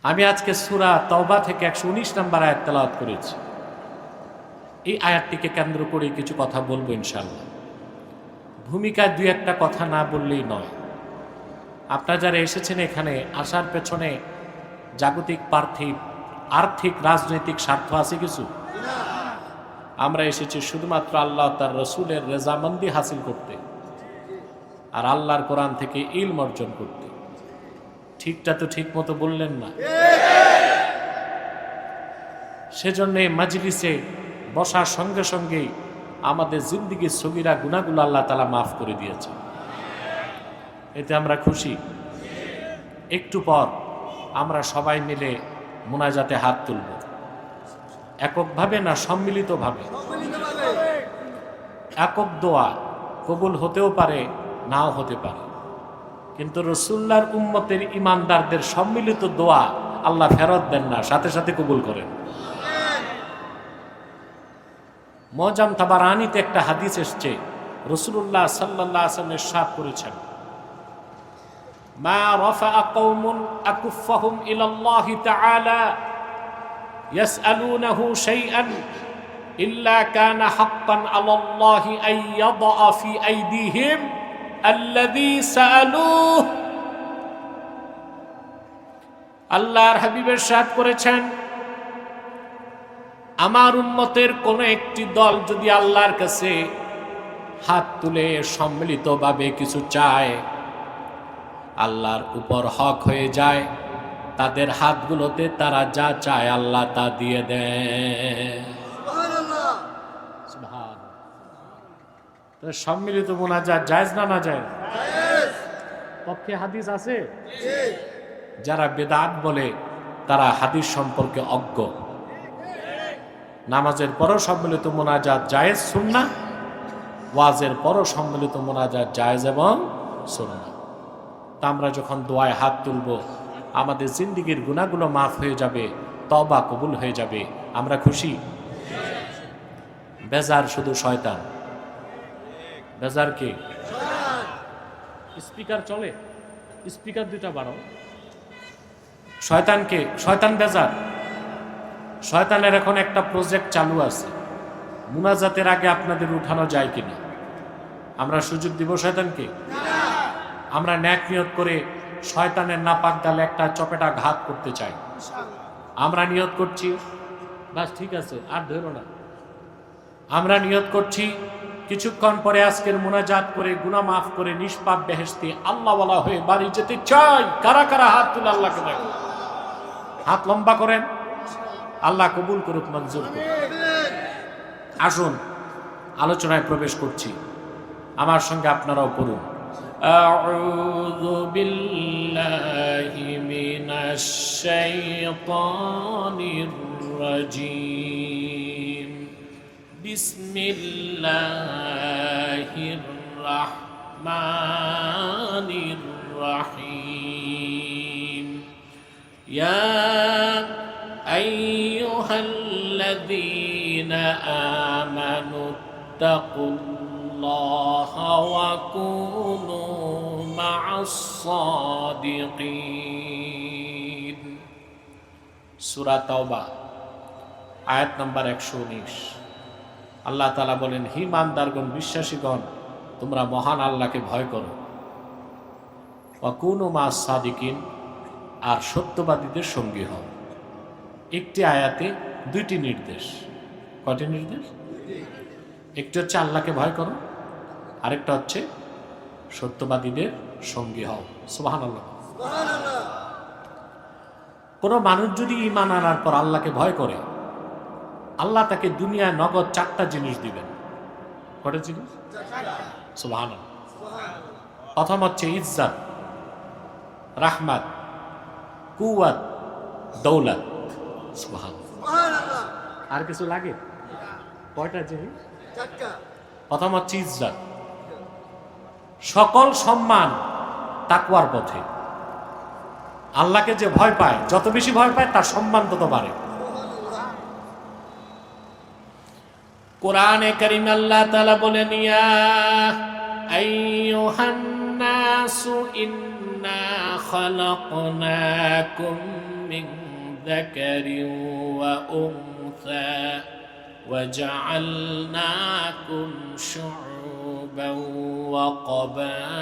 আমি আজকে সূরা তাওবা থেকে 119 নম্বর আয়াত তেলাওয়াত করেছি। এই আয়াতটিকে কেন্দ্র করে কিছু কথা বলবো ইনশাআল্লাহ। ভূমিকায় দুই একটা কথা না বললেই নয়। আপনারা যারা এসেছেন এখানে, আসার পেছনে জাগতিক পার্থিব আর্থিক রাজনৈতিক স্বার্থ আছে কিছু? আমরা এসেছি শুধুমাত্র আল্লাহ তার রসুলের রেজামন্দি হাসিল করতে আর আল্লাহর কোরআন থেকে ইলম অর্জন করতে। ঠিকটা তো ঠিক মতো বললেন না। সেজন্য মাজলিসে বসার সঙ্গে সঙ্গেই আমাদের জিন্দিগির সগীরা গুনাহগুলো আল্লাহ তাআলা মাফ করে দিয়েছে, এতে আমরা খুশি। একটু পর আমরা সবাই মিলে মুনাজাতে হাত তুলব, এককভাবে না সম্মিলিতভাবে। একক দোয়া কবুল হতেও পারে, নাও হতে পারে, কিন্তু রাসূলুল্লাহর উম্মতের ইমানদারদের সম্মিলিত দোয়া আল্লাহ ফেরত দেন না, সাথে সাথে কবুল করেন। মুআজ্জাম তাবারানীতে একটা হাদিস এসছে, রাসূলুল্লাহ সাল্লাল্লাহু আলাইহি ওয়াসাল্লাম ইরশাদ করেছেন, মা রাফা'a কওমুন আকুফাহুম ইলাল্লাহি তাআলা ইয়াসআলুনাহু শাইআন ইল্লা কানা হাক্কান আলাল্লাহি আন ইয়াদা ফি আইদিহিম আল্লাযী সাআলুহু। আল্লাহর হাবিব ইরশাদ করেছেন, আমার উম্মতের কোন একটি দল যদি আল্লাহর কাছে হাত তুলে সম্মিলিতভাবে কিছু চায়, আল্লাহর উপর হক হয়ে যায়, তাদের হাতগুলোতে তারা যা চায় আল্লাহ তা দিয়ে দেয়। সুবহানাল্লাহ। সম্মিলিত মুনাজাত জায়েজ না না জায়েজ? পক্ষে হাদিস আছে? যারা বেদাত বলে তারা হাদিস সম্পর্কে অজ্ঞ। নামাজের পরও সম্মিলিত মুনাজাত জায়েজ সুন্নাহ, ওয়াজের পরও সম্মিলিত মুনাজাত জায়েজ এবং সুন্নাহ। তা আমরা যখন দোয়ায় হাত তুলব, আমাদের জিন্দিগির গুনাহগুলো মাফ হয়ে যাবে, তওবা কবুল হয়ে যাবে, আমরা খুশি। বেজার শুধু শয়তান। বেজার কে? স্পিকার চলে? স্পিকার দুইটা বাড়াও। শয়তানকে, শয়তান বেজার। শয়তানের এখন একটা প্রজেক্ট চালু আছে, মুনাজাতের আগে আপনাদের উঠানো যায় কিনা। আমরা সুযোগ দিব শয়তানকে? আমরা ন্যাক নিয়ত করে শয়তানের নাপাক গালে একটা চপেটা ঘাত করতে চাই। আমরা নিয়ত করছি, বাস ঠিক আছে, আর ধরো না। আমরা নিয়ত করছি কিছুক্ষণ পরে আজকের মুনাজাত করে গুনাহ মাফ করে নিষ্পাপ বেহেশতে আল্লাহওয়ালা হয়ে বাড়ি যেতে চাই। কারা কারা হাত তুলে আল্লাহকে দেখো, হাত লম্বা করেন। আল্লাহ কবুল করুক, মঞ্জুর করুক। আসুন আলোচনায় প্রবেশ করছি, আমার সঙ্গে আপনারাও পড়ুন। আউযু বিল্লাহি মিনাশ শাইতানির রাজীম। বিসমিল্লাহির রাহমানির রাহিম। ইয়া আইয়ুহাল্লাযীনা আমানু তাকুল্লাহা ওয়া কুনু মা'আস সাদিকিন। সূরা তাওবা আয়াত নাম্বার 119। আল্লাহ তাআলা বলেন, হে ঈমানদারগণ, বিশ্বাসীগণ, তোমরা মহান আল্লাহকে ভয় করো। ওয়া কুনু মা'আস সাদিকিন, আর সত্যবাদীদের সঙ্গী হও। একটি আয়াতে দুইটি নির্দেশ। কয়টি নির্দেশ? একটি হচ্ছে আল্লাহকে ভয় করো, আরেকটা হচ্ছে সত্যবাদীদের সঙ্গী হও। সুবহানাল্লাহ। কোনো মানুষ যদি ঈমান আনার পর আল্লাহকে ভয় করে, আল্লাহ তাকে দুনিয়ায় নগদ 4টা জিনিস দিবেন। কয়টা জিনিস? সুবহানাল্লাহ। প্রথম হচ্ছে ইজ্জত, রাহমাত, কুওয়াত, দৌলত। সুবহানাল্লাহ। আর কিছু লাগে? কয়টা জিনিস? 4টা। প্রথম হচ্ছে ইজ্জত, সকল সম্মান তাকওয়ার পথে। আল্লাহকে যে ভয় পায়, যত বেশি ভয় পায় তার সম্মান তত বাড়ে। কোরআনে কারীম আল্লাহ তাআলা বলেন, ইয়া আইয়ুহান নাসু إنا خلقناكم من ذكر وأنثى وجعلناكم شعوبا وقبائل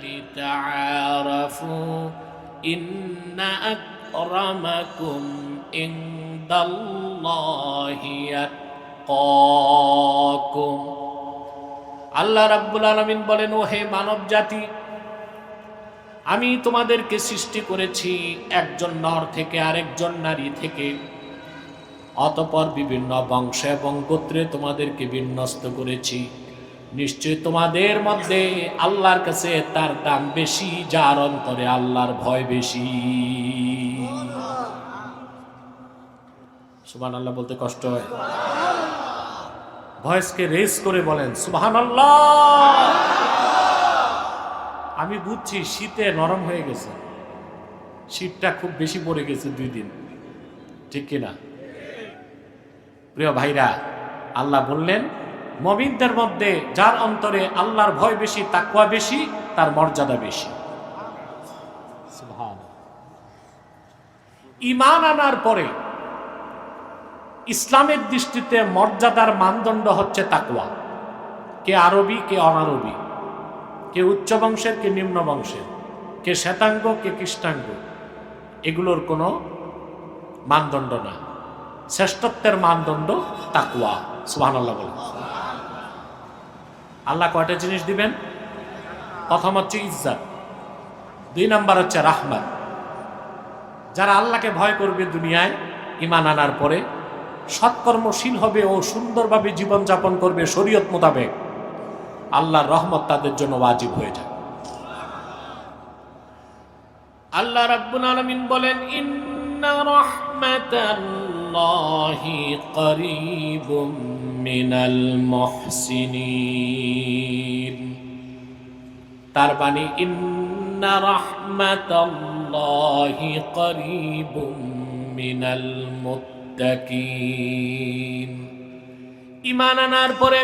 لتعارفوا إن أكرمكم عند الله يتقاكم আল্লাহ রাব্বুল আলামিন বলেন, ও হে মানব জাতি, আমি তোমাদেরকে সৃষ্টি করেছি একজন নর থেকে আরেকজন নারী থেকে, অতঃপর বিভিন্ন বংশ এবং গোত্রে তোমাদেরকে বিন্যস্ত করেছি। নিশ্চয় তোমাদের মধ্যে আল্লাহর কাছে তার দাম বেশি, যার অন্তরে আল্লাহর ভয় বেশি। সুবহানাল্লাহ বলতে কষ্ট হয়, ভয়েসকে রেজ করে বলেন সুবহানাল্লাহ। আমি বুঝছি শীতে নরম হয়ে গেছে, শীতটা খুব বেশি পড়ে গেছে 2 দিন, ঠিক কিনা? প্রিয় ভাইরা, আল্লাহ বললেন মুমিনদের মধ্যে যার অন্তরে আল্লাহর ভয় বেশি, তাকওয়া বেশি, তার মর্যাদা বেশি। সুবহানাল্লাহ। ঈমান আনার পরে ইসলামের দৃষ্টিতে মর্যাদার মানদণ্ড হচ্ছে তাকওয়া। কে আরবি, কে অনারবি, কে উচ্চ বংশের, কে নিম্ন বংশের, কে শ্বেতাঙ্গ, কে কৃষ্ণাঙ্গ, এগুলোর কোনো মানদণ্ড না। শ্রেষ্ঠত্বের মানদণ্ড তাকওয়া। সুবহানাল্লাহ বলেন। আল্লাহ কয়টা জিনিস দিবেন? প্রথম হচ্ছে ইজ্জত, 2 নাম্বার হচ্ছে রাহমাত। যারা আল্লাহকে ভয় করবে দুনিয়ায়, ঈমান আনার পরে সৎকর্মশীল হবে ও সুন্দরভাবে জীবনযাপন করবে শরীয়ত মোতাবেক, আল্লাহর রহমত তাদের জন্য ওয়াজিব হয়ে যায়। আল্লাহ রাব্বুল আলামিন বলেন, ইন্না রাহমাতাল্লাহি করিবুম মিনাল মুহসিনিন। তার মানে ইন্না রাহমাতাল্লাহি করিবুম মিনাল মুত্তাকিন। ঈমান আনার পরে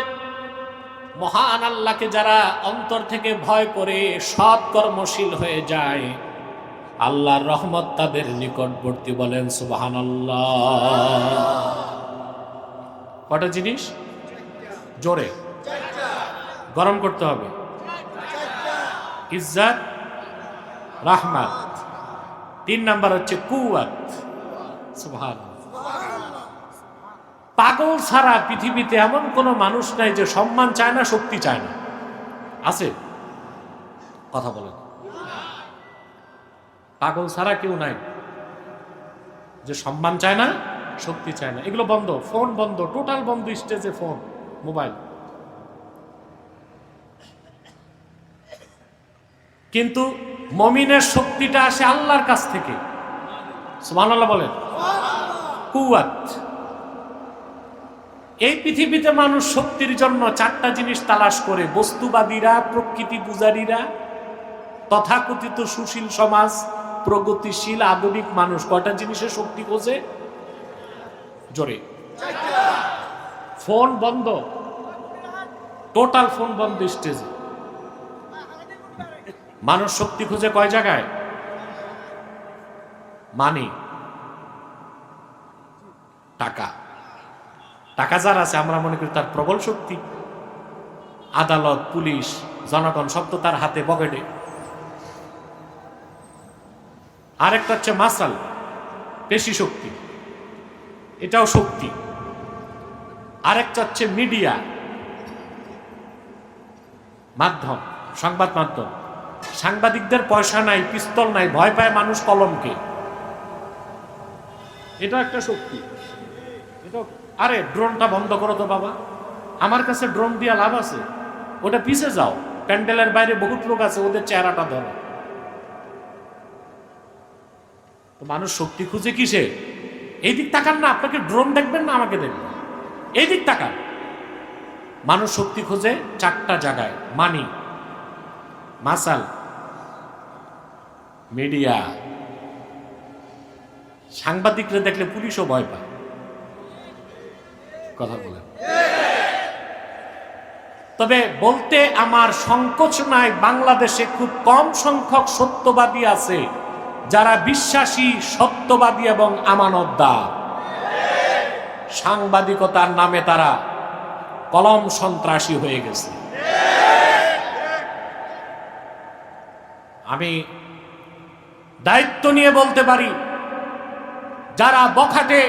মহান আল্লাহকে যারা অন্তর থেকে ভয় করে সৎ কর্মশীল হয়ে যায়, আল্লাহর রহমত তাদের নিকটবর্তী। বলেন সুবহানাল্লাহ। কটা জিনিস? জোরে গরম করতে হবে। ইজ্জত, রাহমাত। 3 নাম্বার হচ্ছে কুওয়াত। সুবহানাল্লাহ। পাগল ছাড়া পৃথিবীতে এমন কোনো মানুষ নাই যে সম্মান চায় না, শক্তি চায় না। আছে? কথা বলেন। পাগল ছাড়া কেউ নাই যে সম্মান চায় না, শক্তি চায় না। এগুলো বন্ধ, ফোন বন্ধ, টোটাল বন্ধ। স্টেজে ফোন, মোবাইল। কিন্তু মুমিনের শক্তিটা আসে আল্লাহর কাছ থেকে। সুবহানাল্লাহ বলেন। কুওয়াত। এই পৃথিবীতে মানুষ শক্তির জন্য 4টা জিনিস তালাশ করে। বস্তুবাদীরা, প্রকৃতি পূজারীরা, তথাকথিত সুশীল সমাজ, প্রগতিশীল আধুনিক মানুষ কয়টা জিনিসের শক্তি খোঁজে? জোরে। ফোন বন্ধ, টোটাল ফোন বন্ধ স্টেজে। মানুষ শক্তি খুঁজে কয় জায়গায়? মানি, টাকা। টাকা যার আছে আমরা মনে করি তার প্রবল শক্তি। আদালত, পুলিশ, জনগণ সব তো তার হাতে, পকেটে। আরেকটা হচ্ছে মাসাল, পেশি শক্তি, এটাও শক্তি। আরেকটা হচ্ছে মিডিয়া, মাধ্যম, সংবাদ মাধ্যম। সাংবাদিকদের পয়সা নাই, পিস্তল নাই, ভয় পায় মানুষ কলমকে। এটা একটা শক্তি। এটা আরে ড্রোনটা বন্ধ করো তো বাবা, আমার কাছে ড্রোন দিয়া লাভ আছে। ওটা পিছে যাও, প্যান্ডেলের বাইরে বহুত লোক আছে, ওদের চেহারাটা ধরো। তো মানুষ শক্তি খুঁজে কিসে? এই দিক তাকান না, আপনাকে ড্রোন দেখবেন না আমাকে দেখবেন, এই দিক তাকান। মানুষ শক্তি খুঁজে 4টা জায়গায়। মানি, মাসাল, মিডিয়া। সাংবাদিকরা দেখলে পুলিশও ভয় পায়। কথা বলেন। তবে বলতে আমার সংকোচ নাই, বাংলাদেশে খুব কম সংখ্যক সত্যবাদী আছে যারা বিশ্বাসী, সত্যবাদী এবং আমানতদার। সাংবাদিকতার নামে তারা কলম সন্ত্রাসী হয়ে গেছে। আমি দায়িত্ব নিয়ে বলতে পারি, যারা বখাটে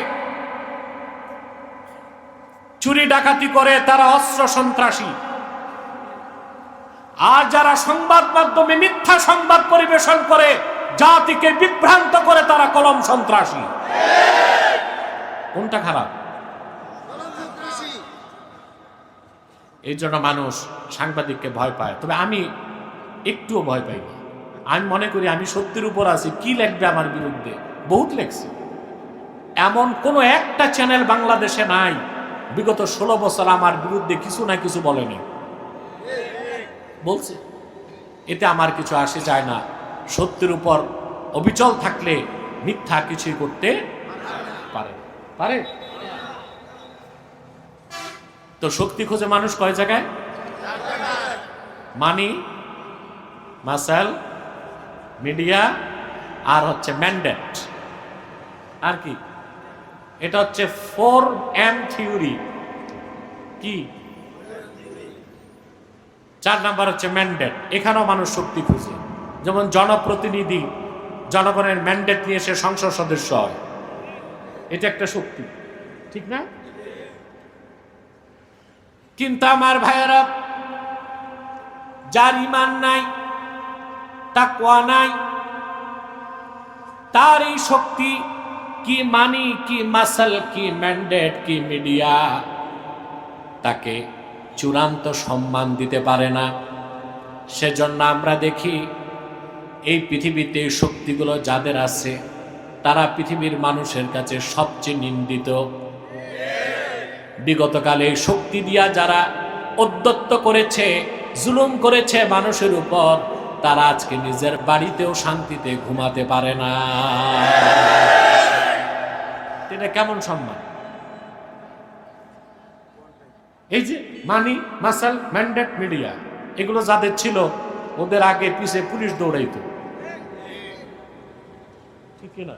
চুরি ডাকাতি করে তারা অস্ত্র সন্ত্রাসী, আর যারা সংবাদ মাধ্যমে মিথ্যা সংবাদ পরিবেশন করে জাতিকে বিভ্রান্ত করে তারা কলম সন্ত্রাসী। কোনটা খারাপ? এই জন্য মানুষ সাংবাদিককে ভয় পায়। তবে আমি একটুও ভয় পাই না। আমি মনে করি আমি সত্যের উপর আছি, কি লিখবে আমার বিরুদ্ধে? বহুত লেখছে। এমন কোন একটা চ্যানেল বাংলাদেশে নাই বিগত 16 বছর আমার বিরুদ্ধে কিছু না কিছু বলেনি, বলছে। এতে আমার কিছু আসে যায় না। সত্যের উপর অবিচল থাকলে মিথ্যা কিছুই করতে পারে। তো শক্তি খোঁজে মানুষ কয় জায়গায়? মানি, মাসেল, মিডিয়া, আর হচ্ছে ম্যান্ডেট। আর কি? এটা হচ্ছে 4M থিওরি। কি? 4 নাম্বার হচ্ছে ম্যান্ডেট। এখানেও মানুষ শক্তি খুঁজে। যেমন জনপ্রতিনিধি, জনগণের ম্যান্ডেট নিয়ে সে সংসদ সদস্য হয়, এটা একটা শক্তি, ঠিক না? কিন্তু আমার ভাইয়েরা, যার ঈমান নাই, তাকওয়া নাই, তার এই শক্তি কি মানি, কি মাসল, কি ম্যান্ডেট, কি মিডিয়া তাকে চূড়ান্ত সম্মান দিতে পারে না। সেজন্য আমরা দেখি এই পৃথিবীতে এই শক্তিগুলো যাদের আছে তারা পৃথিবীর মানুষের কাছে সবচেয়ে নিন্দিত। বিগতকালে এই শক্তি দিয়া যারা অধ্যত্ত করেছে, জুলুম করেছে মানুষের উপর, তারা আজকে নিজের বাড়িতেও শান্তিতে ঘুমাতে পারে না। এটা কেমন সম্মান? এই যে মানি, মাসাল, ম্যান্ডেট, মিডিয়া, এগুলো যাদের ছিল ওদের আগে পিছে পুলিশ দৌড়াইতো, ঠিক না?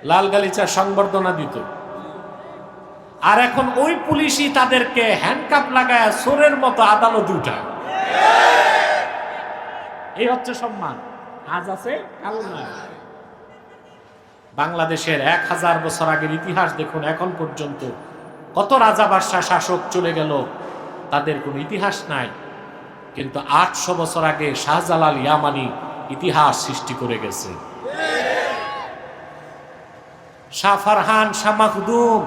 লাল গালিচার সংবর্ধনা দিত। আর এখন ওই পুলিশই তাদেরকে হ্যান্ডকাপ লাগায় চোরের মতো আদালত উঠায়। এই হচ্ছে সম্মান। আজ আছে, কাল না। বাংলাদেশের 1000 বছর আগের ইতিহাস দেখুন, এখন পর্যন্ত কত রাজা বাদশাহ শাসক চলে গেল, তাদের কোনো ইতিহাস নাই। কিন্তু 800 বছর আগে শাহজালাল ইয়ামানি ইতিহাস সৃষ্টি করে গেছে। শাহ ফারহান, শাহ মাখদুম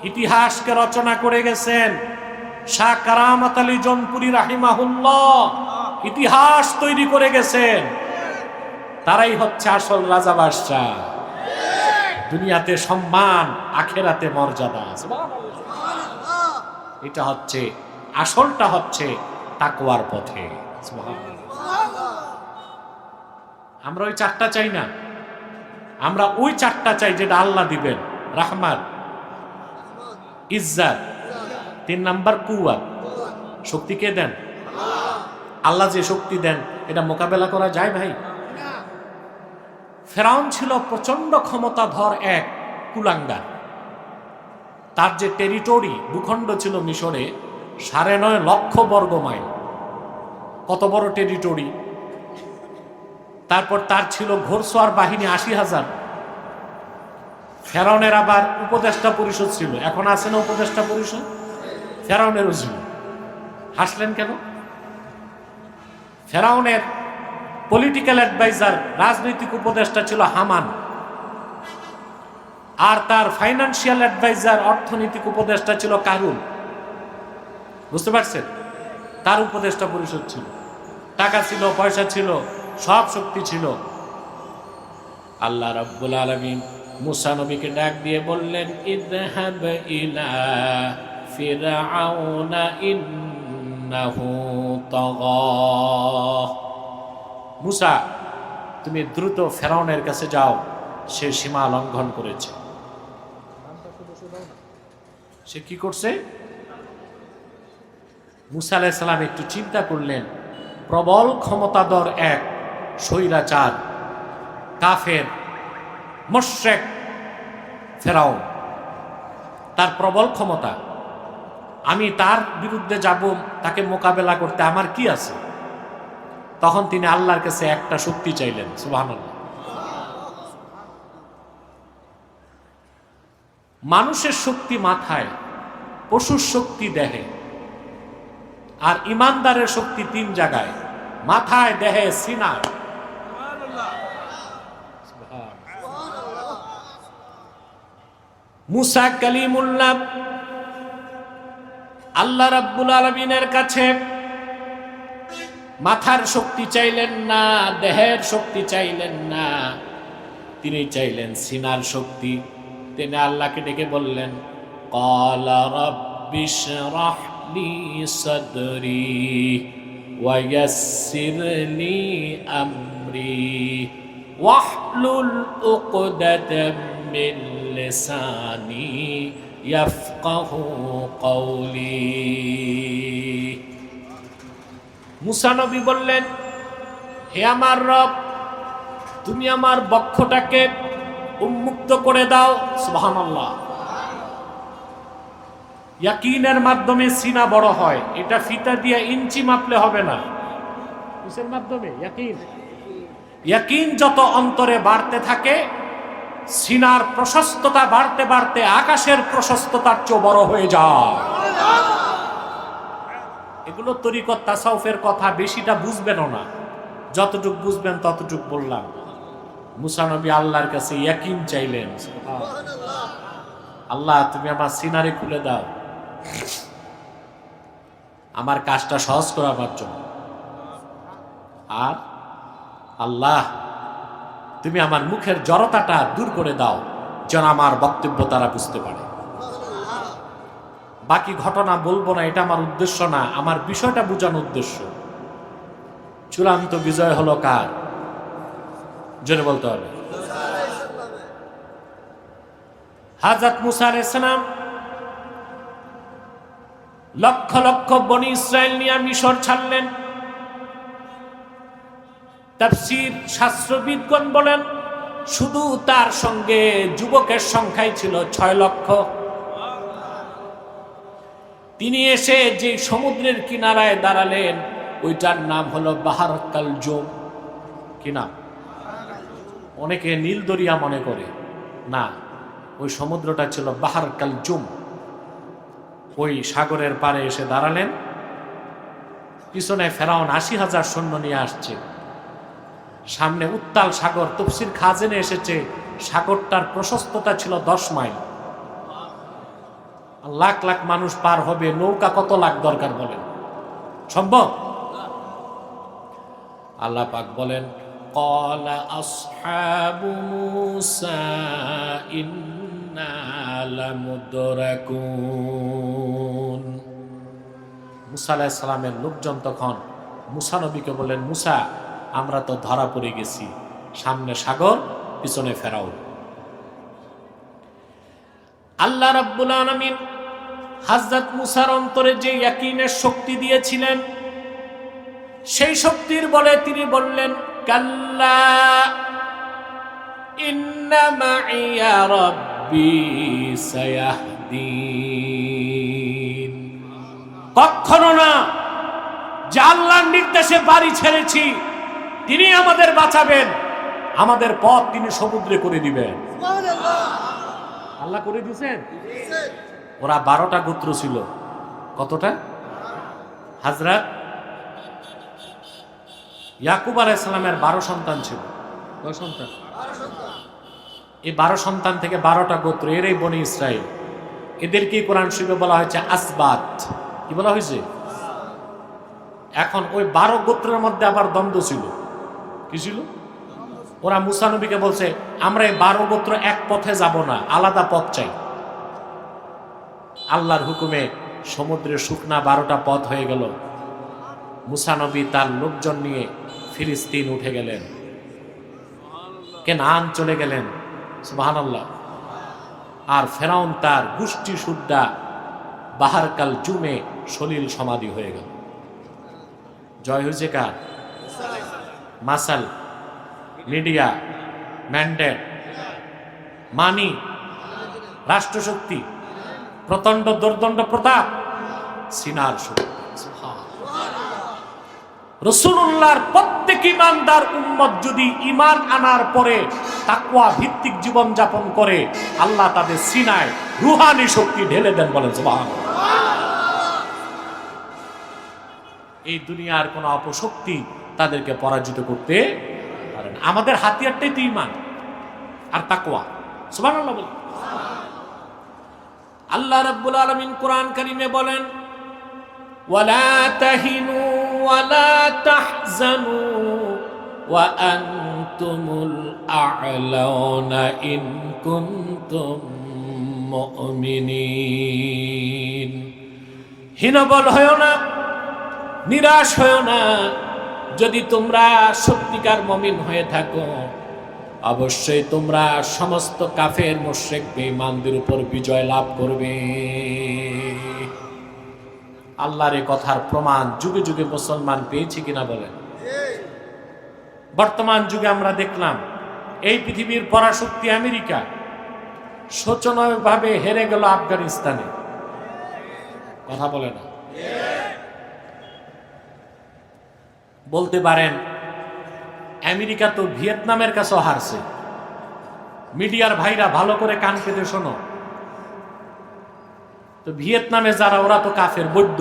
ইতিহাসকে রচনা করে গেছেন। শাহ কারামত আলী জনপুরি রাহিমাহুল্লাহ ইতিহাস তৈরি করে গেছেন। তারাই হচ্ছে আসল রাজা বাদশাহ। দুনিয়াতে সম্মান, আখেরাতে মর্যাদা। এটা হচ্ছে আসলটা, হচ্ছে তাকওয়ার পথে। আমরা ওই 4টা চাই না, আমরা ওই 4টা চাই যেটা আল্লাহ দিবেন। রাহমাত, ইজ্জত, 3 নাম্বার কুওয়াত। শক্তি কে দেন? আল্লাহ যে শক্তি দেন, এটা মোকাবেলা করা যায় ভাই? ফেরাউন ছিল প্রচন্ড ক্ষমতাধর এক কুলাঙ্গার। তার যে টেরিটরি, ভূখণ্ড ছিল মিশরে 9.5 লক্ষ বর্গ মাইল। কত বড় টেরিটরি! তারপর তার ছিল ঘোড়সওয়ার বাহিনী 80,000। ফেরাউনের আবার উপদেষ্টা পরিষদ ছিল। এখন আছে না উপদেষ্টা পরিষদ? ফেরাউনেরও ছিল। হাসলেন কেন? ফেরাউনের পলিটিক্যাল অ্যাডভাইজার, রাজনৈতিক উপদেষ্টা ছিল হামান, আর তার ফাইন্যান্সিয়াল অ্যাডভাইজার, অর্থনৈতিক উপদেষ্টা ছিল কারুন। বুঝতে পারছেন? তার উপদেষ্টা পরিষদ ছিল, টাকা ছিল, পয়সা ছিল, সব শক্তি ছিল। আল্লাহ রাব্বুল আলামিন মুসা নবীকে ডাক দিয়ে বললেন, ইযহাব ইলা ফিরআউনা ইন্নাহু তাগা। মুসা, তুমি দ্রুত ফেরাউনের কাছে যাও, সে সীমা লঙ্ঘন করেছে। সে কি করছে? মুসা আলাইহিস সালাম একটু চিন্তা করলেন, প্রবল ক্ষমতাধর এক স্বৈরাচার কাফের মুশরিক ফেরাউন, তার প্রবল ক্ষমতা, আমি তার বিরুদ্ধে যাব, তাকে মোকাবেলা করতে আমার কি আছে? তখন তিনি আল্লাহর কাছে একটা শক্তি চাইলেন। সুবহানাল্লাহ। মানুষের শক্তি মাথায়, পশুর শক্তি দেহে, আর ইমানদারের শক্তি তিন জায়গায়, মাথায়, দেহে, সিনায়। মুসা কালিমুল্লাহ আল্লাহ রাব্বুল আলামিনের কাছে মাথার শক্তি চাইলেন না, দেহের শক্তি চাইলেন না, তিনি চাইলেন সিনার শক্তি। তিনি আল্লাহকে ডেকে বললেন, ক্বালা রাব্বিশরাহ লি সাদরি ওয়া ইয়াসসির লি আমরি ওয়াহলুল উকদাতাম মিন লিসানি ইয়াফকাহু কওলি। মুসা নবী বললেন, হে আমার রব, তুমি আমার বক্ষটাকে উন্মুক্ত করে দাও। সুবহানাল্লাহ। ইয়াকিনের মাধ্যমে সিনা বড় হয়, এটা ফিতা দিয়ে ইঞ্চি মাপলে হবে না, কিসের মাধ্যমে? ইয়াকিন যত অন্তরে বাড়তে থাকে, সিনার প্রশস্ততা বাড়তে বাড়তে আকাশের প্রশস্ততার চেয়ে বড় হয়ে যায়। এগুলো তরিকত তাসাউফের কথা, বেশিটা বুঝবেনও না, যতটুকু বুঝবেন ততটুকু বললাম। মুসা নবী আল্লাহর কাছে ইয়াকিন চাইলেন, আল্লাহ তুমি আমার সিনারে খুলে দাও আমার কাজটা সহজ করার জন্য, আর আল্লাহ তুমি আমার মুখের জড়তাটা দূর করে দাও যেন আমার বক্তব্য তারা বুঝতে পারে। বাকি ঘটনা বলবো না, এটা আমার উদ্দেশ্য না, আমার বিষয়টা বোঝানোর উদ্দেশ্য। চূড়ান্ত বিজয় হলো কার? জোরে বলতে হবে। হযরত মুসা আলাইহিস সালাম লক্ষ লক্ষ বনি ইসরায়েল নিয়ে মিশর ছাড়লেন। তাফসীর শাস্ত্রবিদগণ বলেন, শুধু তার সঙ্গে যুবকের সংখ্যাই ছিল 6 লক্ষ। তিনি এসে যে সমুদ্রের কিনারায় দাঁড়ালেন, ওইটার নাম হলো বাহর কালজুম। কি নাম? অনেকে নীল দরিয়া মনে করে, না, ওই সমুদ্রটা ছিল বাহর কালজুম। ওই সাগরের পাড়ে এসে দাঁড়ালেন। পিছনে ফেরাউন 80,000 সৈন্য নিয়ে আসছে, সামনে উত্তাল সাগর। তাফসীর খাজেনে এসেছে সাগরটার প্রশস্ততা ছিল 10 মাইল। লাখ লাখ মানুষ পার হবে, নৌকা কত লাখ দরকার বলেন? সম্ভব? আল্লাহ পাক বলেন, ক্বালা আসহাবু মূসা ইন্না লামুদরাকুন। মুসা আলাইহিস সালামের লোকজন তখন মুসা নবীকে বলেন, মুসা আমরা তো ধরা পড়ে গেছি, সামনে সাগর, পিছনে ফেরাউন। আল্লাহ রাব্বুল আলামিন হযরত মুসার অন্তরে যে ইয়াকিনের শক্তি দিয়েছিলেন, সেই শক্তির বলে তিনি বললেন, কাল্লা ইন্না মাইয়া রাব্বি সায়াহদিন। কখনো না, যে আল্লাহর নির্দেশে বাড়ি ছেড়েছি তিনি আমাদের বাঁচাবেন, আমাদের পথ তিনি সমুদ্রে করে দিবেন। আল্লাহ করে দিয়েছেন। ওরা 12টা গোত্র ছিল। কতটা? হযরত ইয়াকুব আলাইহিস সালামের 12 সন্তান ছিল। কয় সন্তান? এই 12 সন্তান থেকে 12টা গোত্র, এরই বনি ইসরাইল। এদেরকে কোরআন শরীফে বলা হয়েছে আসবাত। কি বলা হয়েছে? এখন ওই 12 গোত্রের মধ্যে আবার দ্বন্দ্ব ছিল। কি ছিল? ওরা মুসা নবীকে বলছে, আমরা এই 12 গোত্র এক পথে যাব না, আলাদা পথ চাই। আল্লাহর হুকুমে সমুদ্রের শুকনা 12টা পথ হয়ে গেল। মুসা নবী তার লোকজন নিয়ে ফিলিস্তিন উঠে গেলেন, কেনান চলে গেলেন। সুবহানাল্লাহ। আর ফেরাউন তার গোষ্ঠী সুদ্ধা বাহর কাল জুমে সলিল সমাধি হয়ে গেল। জয় হয়েছে কার? মাসাল, মিডিয়া, ম্যান্ডেট, মানি, রাষ্ট্রশক্তি, প্রচণ্ড দুর্দণ্ড প্রতাপ, সিনার শক্তি। রাসূলুল্লাহর প্রত্যেক ইমানদার উম্মত যদি ঈমান আনার পরে তাকওয়া ভিত্তিক জীবন যাপন করে, আল্লাহ তাদের সিনায় রূহানি শক্তি ঢেলে দেন। বলেন সুবহানাল্লাহ। এই দুনিয়ার কোন অপশক্তি তাদেরকে পরাজিত করতে পারে না। আমাদের হাতিয়ারটাই তো ঈমান আর তাকওয়া। সুবহানাল্লাহ বলেন। আল্লাহ রাব্বুল আলামিন কোরআন কারীমে বলেন, ওয়ালা তাহিনু ওয়ালা তাহজানু ওয়া আনতুমুল আ'লাউনা ইন কুনতুম মুমিনিন। হীনবল হয়ো না, নিরাশ হয়ো না, যদি তোমরা সত্যিকার মুমিন হয়ে থাকো অবশ্যই তোমরা সমস্ত কাফের মুশরিক বেঈমানদের উপর বিজয় লাভ করবে। আল্লাহর এই কথার প্রমাণ যুগে যুগে মুসলমান পেয়েছে কিনা বলেন? বর্তমান যুগে আমরা দেখলাম এই পৃথিবীর পরাশক্তি আমেরিকা শোচনীয়ভাবে হেরে গেল আফগানিস্তানে। কথা বলে না। বলতে পারেন আমেরিকা তো ভিয়েতনামের কাছেও হারছে। মিডিয়ার ভাইরা ভালো করে কান পেতে শোনো, তো ভিয়েতনামে যারা ওরা তো কাফের বৌদ্ধ।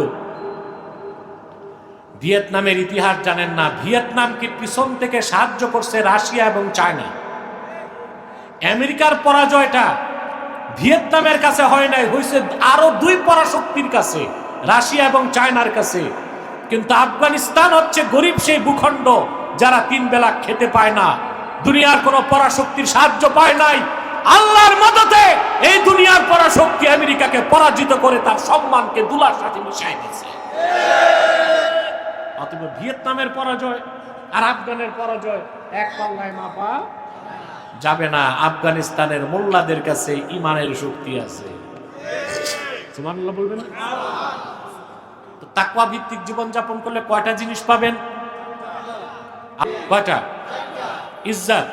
ভিয়েতনামের ইতিহাস জানেন না। ভিয়েতনামকে পিছন থেকে সাহায্য করছে রাশিয়া এবং চায়না। আমেরিকার পরাজয়টা ভিয়েতনামের কাছে হয় নাই, হয়েছে আরো দুই পরাশক্তির কাছে, রাশিয়া এবং চায়নার কাছে। কিন্তু আফগানিস্তান হচ্ছে গরিব সেই ভূখণ্ড যারা তিন বেলা খেতে পায় না, দুনিয়ার কোন পরাশক্তির সাহায্য পায় নাই। আল্লাহর মদতে এই দুনিয়ার পরাশক্তি আমেরিকাকে পরাজিত করে তার সম্মানকে দুলার সাথে মিশিয়ে দিয়েছে। অতএব ভিয়েতনামের পরাজয় আর আফগানের পরাজয় এক পাল্লায় মাপা যাবে না। আফগানিস্তানের মোল্লাদের কাছে ঈমানের শক্তি আছে। সুবহানাল্লাহ বলবেন। তো তাকওয়া ভিত্তিক জীবন যাপন করলে কয়টা জিনিস পাবেন? কয়টা? ইজ্জত,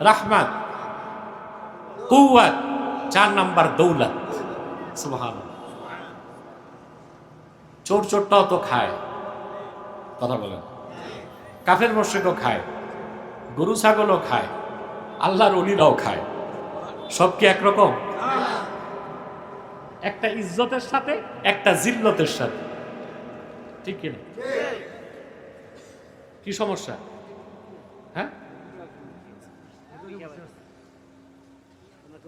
রাহমাত, কুওয়াত, 4 নাম্বার দৌলত। সুবহানাল্লাহ। চোর চোরটাও তো খায়। কথা বলেন। কাফের মুশরিকও খায়, গরু ছাগলও খায়, আল্লাহর ওলিরাও খায়। সব কি একরকম? একটা ইজ্জতের সাথে একটা জিল্লতের সাথে, ঠিক কিনা? কি সমস্যা? হ্যাঁ,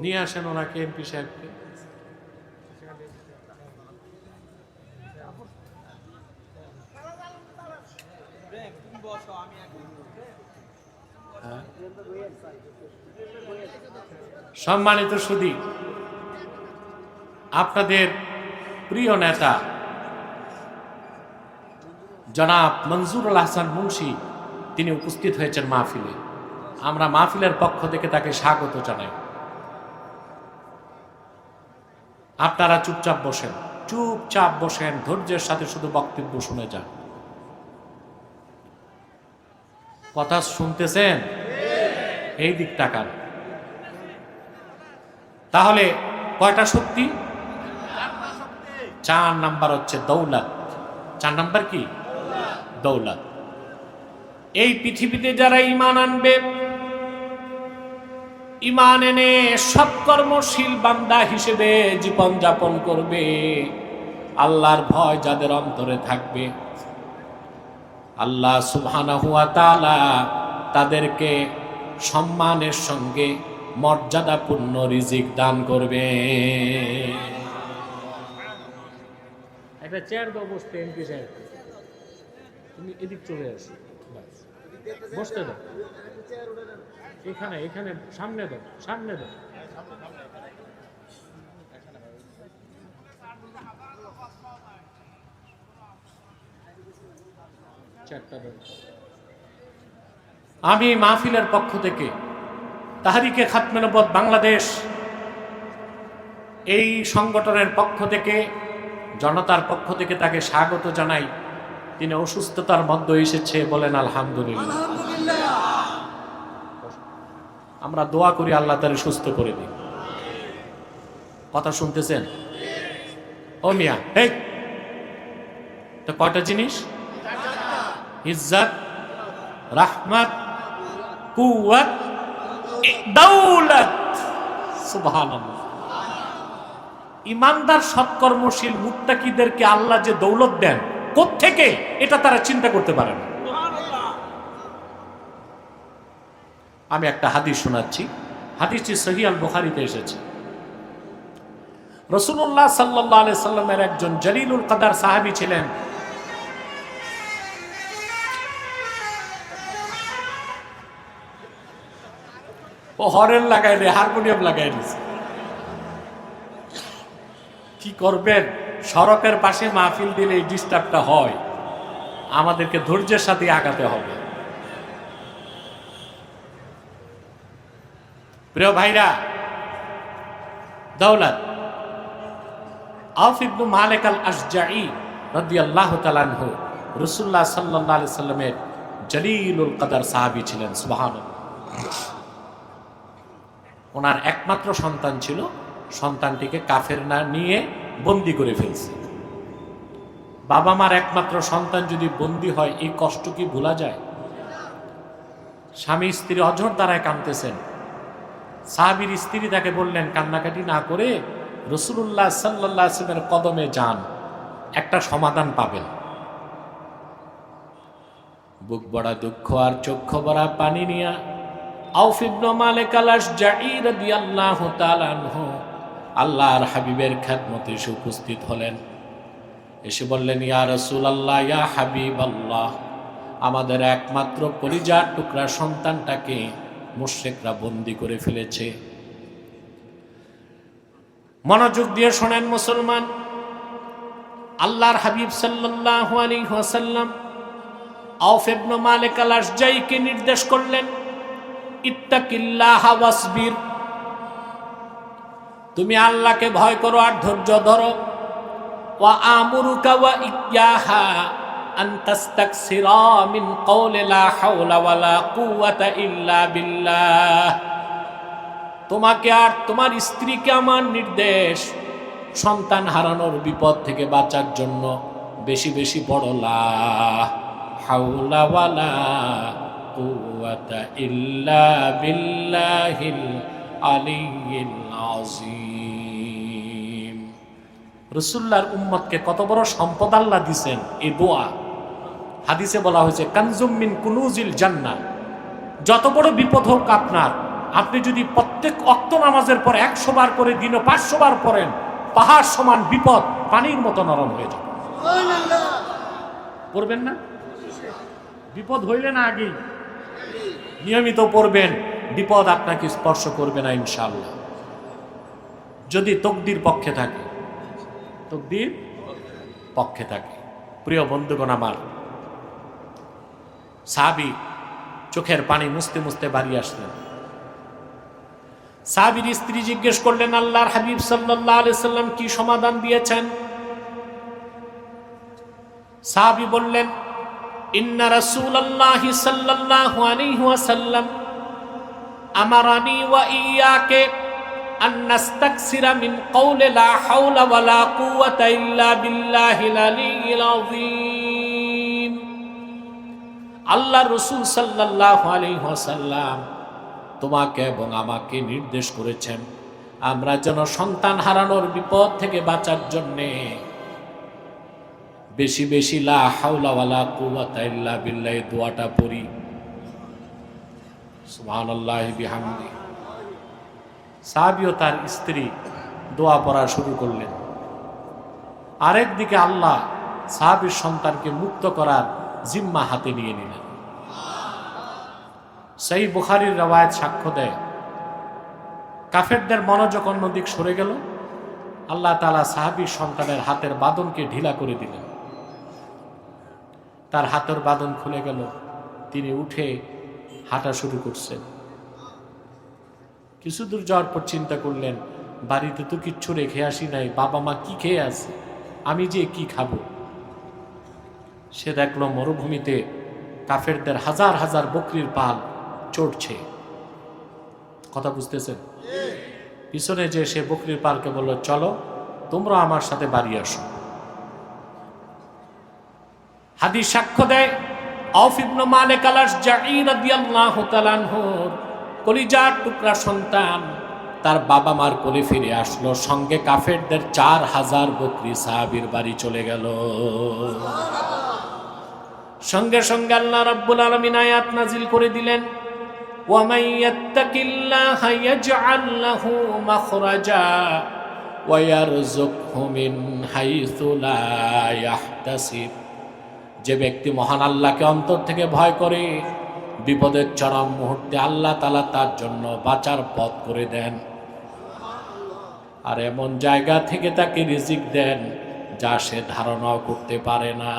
নিয়ে আসেন ওনাকে, এমপি সাহেবকে। সম্মানিত সুধী, আপনাদের প্রিয় নেতা জনাব মনজুরুল আহসান মুন্সি তিনি উপস্থিত হয়েছেন মাহফিলে। আমরা মাহফিলের পক্ষ থেকে তাকে স্বাগত জানাই। আপনারা চুপচাপ বসেন, চুপচাপ বসেন, ধৈর্যের সাথে শুধু বক্তব্য শুনে যান। কথা শুনতেছেন? এই দিক তাকান। তাহলে কয়টা শক্তি? 4 নাম্বার হচ্ছে দৌলত। 4 নাম্বার কি? দৌলত। এই পৃথিবীতে যারা ঈমান আনবে, ঈমান এনে সৎকর্মশীল বান্দা হিসেবে জীবন যাপন করবে, আল্লাহর ভয় যাদের অন্তরে থাকবে, আল্লাহ সুবহানাহু ওয়া তাআলা তাদেরকে সম্মানের সঙ্গে মর্যাদাপূর্ণ রিজিক দান করবে। একটা চেয়ার দাও বসতে, এমপি সাহেব তুমি এদিক চলে আসো, বসতে দাও। এখানে এখানে সামনে দাও, সামনে দাও। আমি মাহফিলের পক্ষ থেকে, তাহরিকে খাতমে নবুয়ত বাংলাদেশ এই সংগঠনের পক্ষ থেকে জনতার পক্ষ থেকে তাকে স্বাগত জানাই। তিনি অসুস্থতার মধ্যে এসেছে, বলেন আলহামদুলিল্লাহ। আমরা দোয়া করি আল্লাহ তারে সুস্থ করে দিন। কথা শুনতেছেন? ও মিয়া, এই তো কয়টা জিনিস? ইজ্জত, রাহমাত, কুওয়াত, দৌলত। সুবহানাল্লাহ। ইমানদার সৎকর্মশীল মুত্তাকিদেরকে আল্লাহ যে দৌলত দেন কোত্থেকে, এটা তারা চিন্তা করতে পারে না। আমি একটা হাদিস শোনাচ্ছি, হাদিসটি সহিহ আল বুখারীতে এসেছে। রাসূলুল্লাহ সাল্লাল্লাহু আলাইহি সাল্লামের একজন জলিলুল কদর সাহাবী ছিলেন। ও হরেন লাগাই রে, হারমোনিয়াম লাগাই দিয়েছে। কি করবেন, সড়কের পাশে মাহফিল দিলে এই ডিস্টার্বটা হয়, আমাদেরকে ধৈর্যের সাথে আগাতে হবে। প্রিয় ভাইরা, দৌলত আউফ ইবনে মালিক আল আশজাঈ রাদিয়াল্লাহু তাআলা আনহু রাসূলুল্লাহ সাল্লাল্লাহু আলাইহি সাল্লামের জলিলুল কদর সাহাবী ছিলেন। সুবহানাল্লাহ। ওনার একমাত্র সন্তান ছিল, সন্তানটিকে কাফের না নিয়ে বন্দী করে ফেলছে। বাবা মার একমাত্র সন্তান যদি বন্দী হয়, এই কষ্ট কি ভোলা যায়? স্বামী স্ত্রী অঝর দ্বারায় কাঁদতেছেন। সাহাবীর স্ত্রী তাকে বললেন, কান্নাকাটি না করে রাসূলুল্লাহ সাল্লাল্লাহু আলাইহি ওয়াসাল্লামের কদমে যান, একটা সমাধান পাবেন। বুক ভরা দুঃখ আর চক্ষু ভরা পানি নিয়া আউফ ইবনে মালিক আল আশজাঈ রাদিয়াল্লাহু তাআলা আনহু আল্লাহর হাবিবের খেদমতে এসে উপস্থিত হলেন। এসে বললেন, ইয়া রাসূলুল্লাহ, ইয়া হাবিবাল্লাহ, আমাদের একমাত্র কলিজার টুকরা সন্তানটাকে মুশরিকরা বন্দী করে ফেলেছে। মনোযোগ দিয়ে শোনেন মুসলমান, আল্লাহর হাবিব সাল্লাল্লাহু আলাইহি ওয়াসাল্লাম আউফ ইবনে মালিক আল আশজাঈকে নির্দেশ করলেন, ইত্তাকিল্লাহ ওয়াসবির, তুমি আল্লাহকে ভয় করো আর ধৈর্য ধরো। ওয়া আমুরুকা ওয়া ইয়্যাহা আন তাস্তাকসিরা মিন কওলি লা হাওলা ওয়ালা কুওয়াতা ইল্লা বিল্লাহ। তোমাকে আর তোমার স্ত্রীকে আমার নির্দেশ, সন্তান হারানোর বিপদ থেকে বাঁচার জন্য বেশি বেশি পড়ো লা হাওলা ওয়ালা কুওয়াতা ইল্লা বিল্লাহিল আলিয়্যিল আযীম। রাসূলুল্লাহর উম্মতকে কত বড় সম্পদ আল্লাহ দিবেন। এই দোয়া হাদিসে বলা হয়েছে, কানজুম মিন কুনুজিল জান্নাহ। যত বড় বিপদ হোক আপনার, আপনি যদি প্রত্যেক ওয়াক্ত নামাজের পর 100 বার করে দিনে 500 বার পড়েন, পাহাড় সমান বিপদ পানির মতো নরম হয়ে যাবে। সুবহানাল্লাহ। পড়বেন না? বিপদ হইলে না আগেই নিয়মিত পড়বেন, বিপদ আপনাকে স্পর্শ করবে না ইনশাআল্লাহ, যদি তকদির পক্ষে থাকে। তকদির পক্ষে থাকে। প্রিয় বন্ধুগণ আমার, সাহাবী চোখের পানি মুছতে মুছতে বাড়ি আসলেন। সাহাবীর স্ত্রী জিজ্ঞেস করলেন, আল্লাহর হাবিব সাল্লাল্লাহু আলাইহি সাল্লাম কি সমাধান দিয়েছেন? সাহাবী বললেন, ইন্না রাসূলুল্লাহি সাল্লাল্লাহু আলাইহি ওয়াসাল্লাম আমারানি ওয়া ইয়্যাকা আন নাস্তাকসিরা মিন কওলি লা হাওলা ওয়ালা কুওয়াতা ইল্লা বিল্লাহিল আলিয়্যিল আযীম। আল্লাহ রাসূল সাল্লাল্লাহু আলাইহি ওয়াসাল্লাম তোমাকে এবং আমাকে নির্দেশ করেছেন, আমরা যেন সন্তান হারানোর বিপদ থেকে বাঁচার জন্যে বেশি বেশি লা হাওলা ওয়ালা কুওয়াতা ইল্লা বিল্লাহ দোয়াটা পড়ি। সুবহানাল্লাহি বিহামদি। সাহাবী ও তার স্ত্রী দোয়া পড়া শুরু করলেন। আরেকদিকে আল্লাহ সাহাবীর সন্তানকে মুক্ত করার জিম্মা হাতে নিয়ে নিলেন। সহিহ বুখারীর রওয়ায়াত সাক্ষ্য দেয়, কাফেরদের মনোযোগ অন্যদিক সরে গেল, আল্লাহ তাআলা সাহাবীর সন্তানের হাতের বাঁধনকে ঢিলা করে দিলেন। তার হাতের বাঁধন খুলে গেল, তিনি উঠে হাঁটা শুরু করছেন। কিছু দূর যাওয়ার পর চিন্তা করলেন, বাড়িতে তো কিচ্ছু রেখে আসি নাই, বাবা মা কি খেয়ে আছে, আমি যে কি খাবো। সে দেখলো মরুভূমিতে কাফেরদের হাজার হাজার বকরির পাল চড়ছে। কথা বুঝতেছেন? পিছনে যে সে বকরির পালকে বলল, চলো তোমরা আমার সাথে বাড়ি আসো। হাদিস সাক্ষ্য দেয়, আউফ ইবনে মালিক আল-আশজাঈ রাদিয়াল্লাহু তাআলা আনহুর কলিজার টুকরা সন্তান তার বাবা মার কোলে ফিরে আসলো, সঙ্গে কাফেরদের 4000 বকরি সাহাবীর বাড়ি চলে গেল। সঙ্গে সঙ্গে আল্লাহ রাব্বুল আলামিন আয়াত নাজিল করে দিলেন, ওয়ামান ইয়াত্তাকিল্লাহা ইয়াজআল লাহু মাখরাজা ওয়া ইয়ারযুকহু মিন হাইসু লা ইয়াহতাসিব। যে ব্যক্তি মহান আল্লাহকে অন্তর থেকে ভয় করে, বিপদের চরম মুহূর্তে আল্লাহ তাআলা তার জন্য বাঁচার পথ করে দেন, আর এমন জায়গা থেকে তাকে রিজিক দেন যা সে ধারণাও করতে পারে না।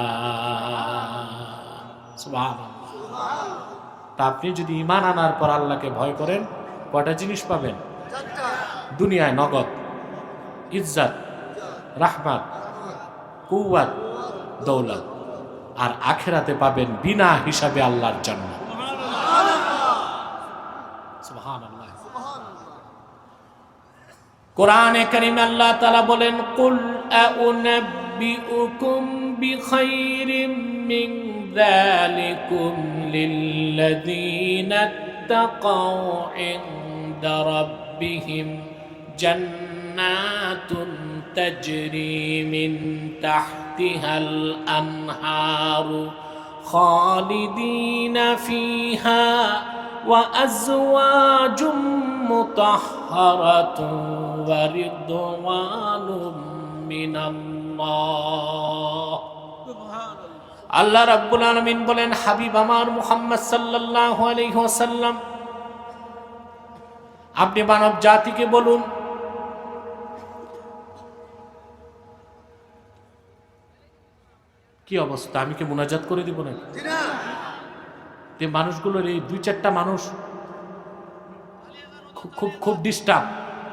সুবহানাল্লাহ। তা আপনি যদি ঈমান আনার পর আল্লাহকে ভয় করেন, কয়টা জিনিস পাবেন? দুনিয়ায় নগদ, ইজ্জত, রাহমাত, কুওয়াত, দৌলত, আর আখিরাতে পাবেন বিনা হিসাবে আল্লাহর জান্নাত। সুবহানাল্লাহ। কোরআনে কারীমে আল্লাহ তাআলা বলেন, কুল আউনাব্বিউকুম বিখাইরিম মিন যালিকুম লিল্লাযীনা ইত্তাকাউ ইনদা রাব্বিহিম জান্নাতুন তাজরি মিন তাহতিহাল আনহারু খালিদিনা ফিহা ওয়া আজওয়াজুম মুতাহহারাতুন ওয়া রিদওয়ানুম মিনাল্লাহ। আল্লাহ রাব্বুল আলামিন বলেন, হাবিব আমার মুহাম্মদ সাল্লাল্লাহু আলাইহি ওয়াসাল্লাম, আপনি মানব জাতিকে বলুন, কি অবস্থা, আমি কি মুনাজাত করে দিব না? যে মানুষগুলোর এই 2-4টা মানুষ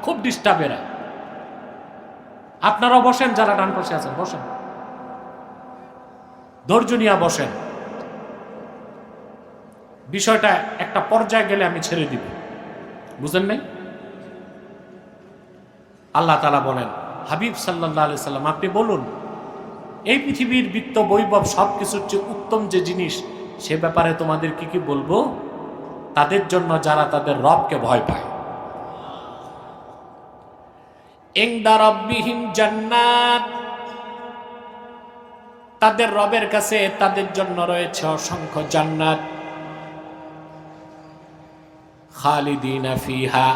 খুব ডিস্টার্ব এরা। আপনারাও বসেন, যারা ডান পাশে আছেন বসেন, ধৈর্য নিয়ে বসেন। বিষয়টা একটা পর্যায়ে গেলে আমি ছেড়ে দিব, বুঝেন নাই? আল্লাহ তাআলা বলেন, হাবিব সাল্লাল্লাহু আলাইহি সাল্লাম, আপনি বলুন, এই পৃথিবীর বিত্ত বৈভব সবকিছুর চেয়ে উত্তম যে জিনিস, সে ব্যাপারে তোমাদের কি কি বলবো? তাদের জন্য যারা তাদের রবকে ভয় পায়। ইনদা রাব্বিহিম জান্নাত, তাদের রবের কাছে তাদের জন্য রয়েছে অসংখ্য জান্নাত। খালিদিনা ফিহা,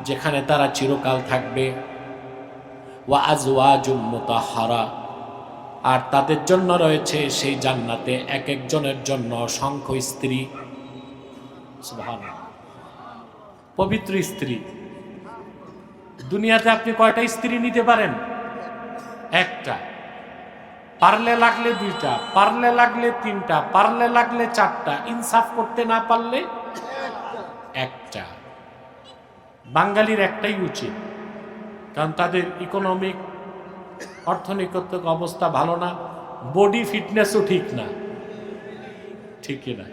যেখানে তারা চিরকাল থাকবে। ওয়া আজওয়াজুম মুতাহহারা, আর তাদের জন্য রয়েছে সেই জান্নাতে এক একজনের জন্য অসংখ্য স্ত্রী। সুবহানাল্লাহ। পবিত্র স্ত্রী। দুনিয়াতে আপনি কয়টা স্ত্রী নিতে পারেন? একটা। পারলে লাগলে 2টা, পারলে লাগলে 3টা, পারলে লাগলে 4টা, ইনসাফ করতে না পারলে একটা। বাঙালির একটাই উচিত, কারণ তাদের ইকোনমিক অর্থনৈতিক অবস্থা ভালো না, বডি ফিটনেসও ঠিক না, ঠিক না?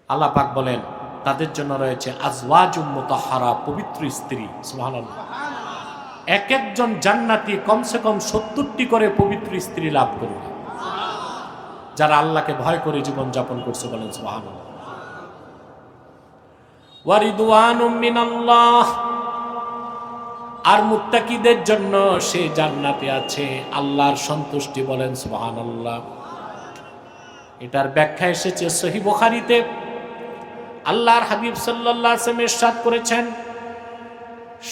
আল্লাহ পাক বলেন, তাদের জন্য রয়েছে আজওয়াজুম মুতাহহারা, পবিত্র স্ত্রী। সুবহানাল্লাহ। এক একজন জান্নাতি কমসে কম 70টি করে পবিত্র স্ত্রী লাভ করবে, যারা আল্লাহকে ভয় করে জীবন যাপন করছে। বলেন সুবহানাল্লাহ। ওয়া রিদওয়ানুম মিনাল্লাহ, আর মুত্তাকিদের জন্য সে জান্নাতে আছে আল্লাহর সন্তুষ্টি। বলেন সুবহানাল্লাহ। এটার ব্যাখ্যা এসেছে সহিহ বুখারীতে। আল্লাহর হাবিব সাল্লাল্লাহু আলাইহি ওয়াসাল্লাম ইরশাদ করেছেন,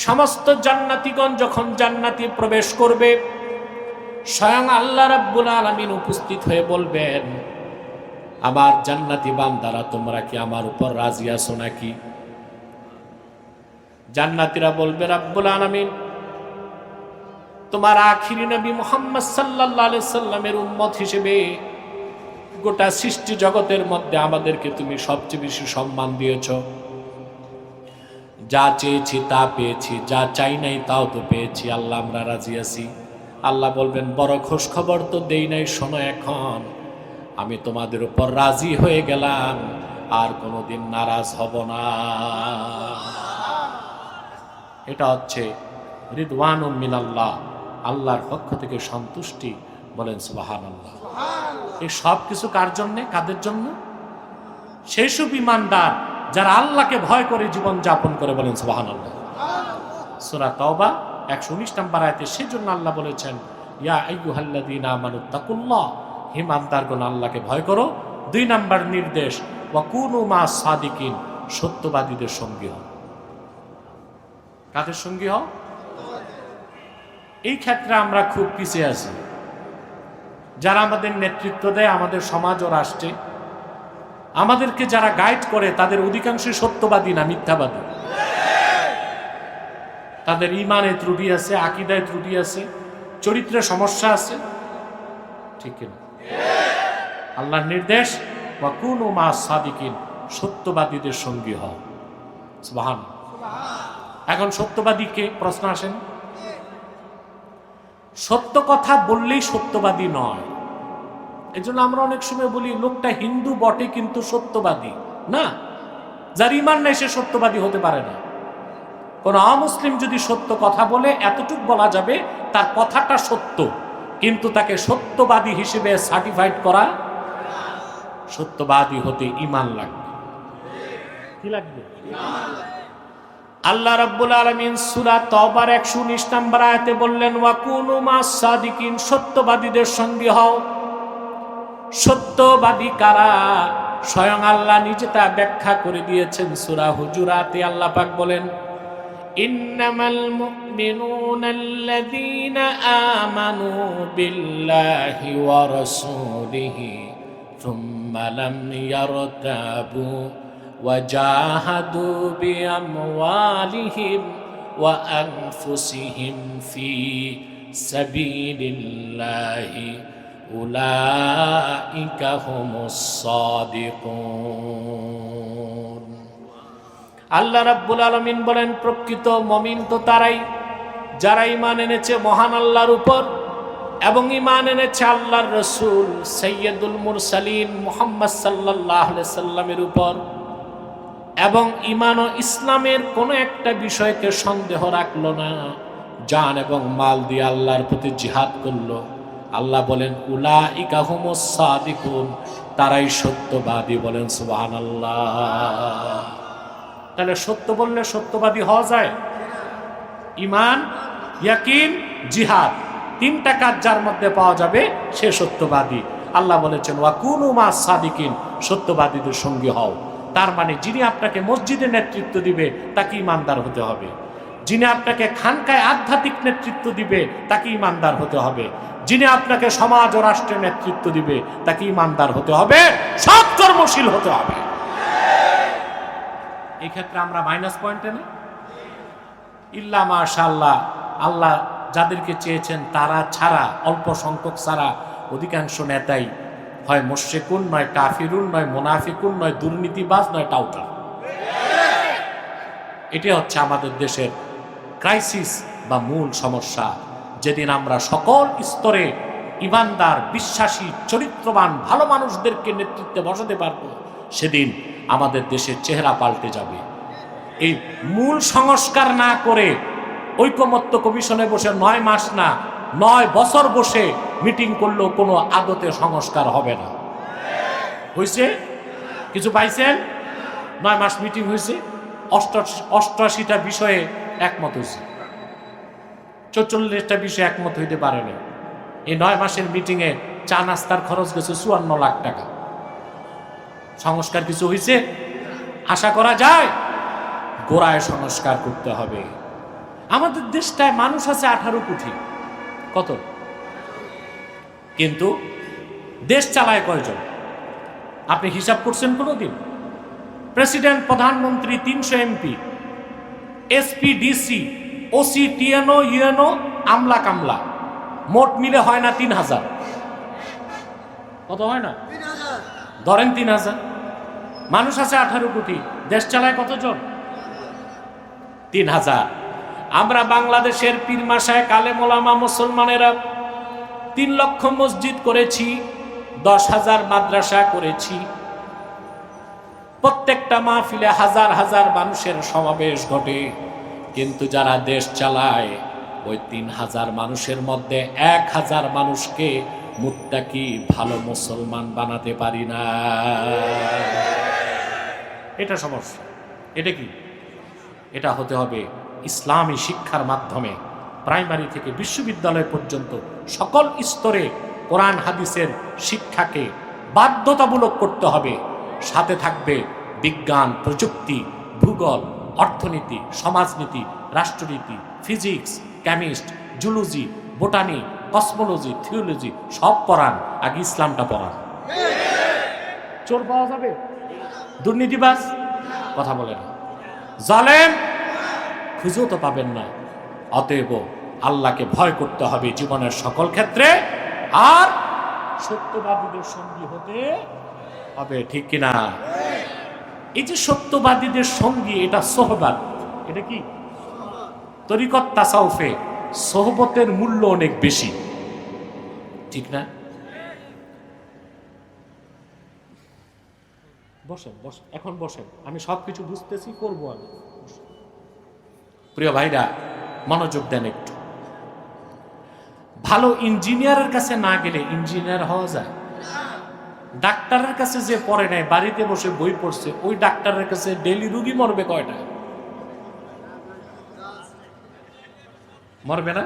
সমস্ত জান্নাতীগণ যখন জান্নাতে প্রবেশ করবে, স্বয়ং আল্লাহ রাব্বুল আলামিন উপস্থিত হয়ে বলবেন, আমার জান্নাতি বান্দারা, তোমরা কি আমার উপর রাজি আছো নাকি? জান্নাতীরা বলবে, রাব্বুল আলামিন, তোমার আখিরি নবী মুহাম্মদ সাল্লাল্লাহু আলাইহি সাল্লামের উম্মত হিসেবে গোটা সৃষ্টি জগতের মধ্যে আমাদেরকে তুমি সবচেয়ে বেশি সম্মান দিয়েছ। যা চেয়েছি তা পেয়েছি, যা চাই নাই তাও তো পেয়েছি, আল্লাহ আমরা রাজি আছি। আল্লাহ বলবেন বড় খোঁজ খবর তো দেই নাই, শোনো এখন আমি তোমাদের উপর রাজি হয়ে গেলাম, আর কোনোদিন নারাজ হব না। এটা হচ্ছে রিদওয়ানুম মিনাল্লাহ, আল্লাহর পক্ষ থেকে সন্তুষ্টি। বলেন সুবহানাল্লাহ। এই সব কিছু কার জন্য, কাদের জন্য? সেই সব ঈমানদার যারা আল্লাহকে ভয় করে জীবন যাপন করে। বলেন সুবহানাল্লাহ। সূরা তাওবা 119 নম্বর আয়াতে সেজন্য আল্লাহ বলেছেন ইয়া আইয়ুহাল্লাযীনা আমানুত্তাকুল্লাহ, হে ঈমানদারগণ আল্লাহকে ভয় করো। 2 নম্বর নির্দেশ ওয়া কুনু মাস সাদিকিন, সত্যবাদীদের সঙ্গী হও। কাদের সঙ্গী হও? এই ক্ষেত্রে আমরা খুব পিছিয়ে আছি। যারা আমাদের নেতৃত্ব দেয় আমাদের সমাজ ও রাষ্ট্রে, আমাদেরকে যারা গাইড করে তাদের অধিকাংশই সত্যবাদী না, মিথ্যাবাদী। তাদের ঈমানে ত্রুটি আছে, আকীদায় ত্রুটি আছে, চরিত্রে সমস্যা আছে, ঠিক কিনা? আল্লাহর নির্দেশ ওয়া কুনু মাস সাদিকিন, সত্যবাদীদের সঙ্গী হও। সুবহানাল্লাহ। এখন সত্যবাদী কে? প্রশ্ন আসেন। সত্য কথা বললেই সত্যবাদী নয়। এই জন্য আমরা অনেক সময় বলি লোকটা হিন্দু বটে কিন্তু সত্যবাদী না। যার ঈমান নাই সে সত্যবাদী হতে পারে না। কোন অমুসলিম যদি সত্য কথা বলে এতটুকু বলা যাবে তার কথাটা সত্য, কিন্তু তাকে সত্যবাদী হিসেবে সার্টিফাইড করা। সত্যবাদী হতে ঈমান লাগবে। কি লাগবে? আল্লাহ রাব্বুল আলামিন সূরা তাওবার 119 নম্বর আয়াতে বললেন ওয়া কুনু মাস সাদিকিন, সত্যবাদীদের সঙ্গী হও। সত্যবাদী কারা? স্বয়ং আল্লাহ নিজে তা ব্যাখ্যা করে দিয়েছেন সূরা হুজুরাতে। আল্লাহ পাক বলেন ইন্নামাল মুমিনুনা আল্লাযীনা আমানু বিল্লাহি ওয়া রাসূলিহি থুম্মা লাম ইয়ারতাবু ওয়া জাহাদু বিআমওয়ালিহিম ওয়া আনফুসিহিম ফি সাবিলিল্লাহি উলাইকা হুমুস সাদিকুন। আল্লাহ রাব্বুল আলামিন বলেন প্রকৃত মুমিন তো তারাই যারা ঈমান এনেছে মহান আল্লাহর উপর এবং ঈমান এনেছে আল্লাহর রাসূল সাইয়্যিদুল মুরসালিন মুহাম্মদ সাল্লাল্লাহু আলাইহি সাল্লামের উপর, এবং ঈমান ও ইসলামের কোন একটা বিষয়কে সন্দেহ রাখলো না, জান এবং মাল দিয়ে আল্লাহর প্রতি জিহাদ করলো। আল্লাহ বলেন উলাইকা হুমুস সাদিকুন, তারাই সত্যবাদী। বলেন সুবহানাল্লাহ। তাহলে সত্য বললে সত্যবাদী হওয়া যায়। ঈমান, ইয়াকিন, জিহাদ, 3টা কাজ যার মধ্যে পাওয়া যাবে সে সত্যবাদী। আল্লাহ বলেছেন ওয়া কুনু মাস সাদিকিন, সত্যবাদীদের সঙ্গী হও। তার মানে যিনি আপনাকে মসজিদে নেতৃত্ব দিবে তাকে ঈমানদার হতে হবে, যিনি আপনাকে খানকায় আধ্যাত্মিক নেতৃত্ব দিবে তাকে ঈমানদার হতে হবে, যিনি আপনাকে সমাজ ও রাষ্ট্রের নেতৃত্ব দিবে তাকে ঈমানদার হতে হবে, সৎ কর্মশীল হতে হবে। এই ক্ষেত্রে আমরা মাইনাস পয়েন্টে না। ইল্লা মাশাআল্লাহ, আল্লাহ যাদেরকে চেয়েছেন তারা ছাড়া, অল্প সংখ্যক ছাড়া অধিকাংশ নেতাই হয় মুশরিকুন, নয় কাফিরুন, নয় মুনাফিকুন, নয় দুর্নীতিবাজ, নয় টাউটার। এটা হচ্ছে আমাদের দেশের ক্রাইসিস বা মূল সমস্যা। যেদিন আমরা সকল স্তরে ঈমানদার, বিশ্বাসী, চরিত্রবান ভালো মানুষদেরকে নেতৃত্বে বসাতে পারবো, সেদিন আমাদের দেশের চেহারা পাল্টে যাবে। এই মূল সংস্কার না করে ঐকমত্য কমিশনে বসে 9 মাস না 9 বছর বসে মিটিং করলেও কোনো আদতে সংস্কার হবে না। হয়েছে? কিছু পাইছেন? 9 মাস মিটিং হয়েছে, 88টা বিষয়ে একমত হয়েছে, 44টা বিষয়ে একমত হইতে পারে না। এই 9 মাসের মিটিংয়ে চা নাস্তার খরচ গেছে 54 লাখ টাকা। সংস্কার কিছু হয়েছে? আশা করা যায় গোড়ায় সংস্কার করতে হবে। আমাদের দেশটায় মানুষ আছে 18 কোটি, কত? কিন্তু দেশ চালায় কয়জন? আপনি হিসাব করছেন কোনোদিন? প্রেসিডেন্ট, প্রধানমন্ত্রী, 300 MP, SP, DC, OC, TNO, UNO, আমলা কামলা, মোট মিলে হয় না 3000। কত হয় না? ধরেন 3000। মানুষ আছে 18 কোটি, দেশ চালায় কতজন? 3,000। আমরা বাংলাদেশের পীর মাশায়েখ আলেম ওলামা মুসলমানেরা 3 লক্ষ মসজিদ করেছি, 10,000 মাদ্রাসা করেছি, প্রত্যেকটা মাহফিলে হাজার হাজার মানুষের সমাবেশ ঘটে, কিন্তু যারা দেশ চালায় ওই 3,000 মানুষের মধ্যে 1,000 মানুষকে মুত্তাকি ভালো মুসলমান বানাতে পারি না। এটা সমস্যা। এটা কি? এটা হতে হবে ইসলামী শিক্ষার মাধ্যমে প্রাইমারি থেকে বিশ্ববিদ্যালয় পর্যন্ত সকল স্তরে কোরআন হাদিসের শিক্ষাকে বাধ্যতামূলক করতে হবে। সাথে থাকবে বিজ্ঞান, প্রযুক্তি, ভূগোল, অর্থনীতি, সমাজনীতি, রাষ্ট্রনীতি, physics, chemist, zoology, botany, cosmology, theology সব পড়ান। আগে ইসলামটা পড়ান। চোর পাওয়া যাবে? দুর্নীতিবাজ কথা বলে না, জালেম খুঁজেও তো পাবেন না। অতএব আল্লাহকে ভয় করতে হবে জীবনের সকল ক্ষেত্রে, আর সত্যবাদীদের সঙ্গী হতে হবে। ঠিক কিনা? এই যে সত্যবাদীদের সঙ্গী, এটা সোহবত। এটা কি? তরিকত তাসাউফে সোহবতের মূল্য অনেক বেশি, ঠিক না? বসেন বসেন, এখন বসেন, আমি সবকিছু বুঝতেছি, করবো আমি। প্রিয় ভাইরা মনোযোগ দেন একটু। ভালো ইঞ্জিনিয়ারের কাছে না গেলে ইঞ্জিনিয়ার হওয়া যায়? ডাক্তারের কাছে যে পড়ে নাই, বাড়িতে বসে বই পড়ছে, ওই ডাক্তারের কাছে ডেইলি রুগী মরবে কয়টা? মরবে না?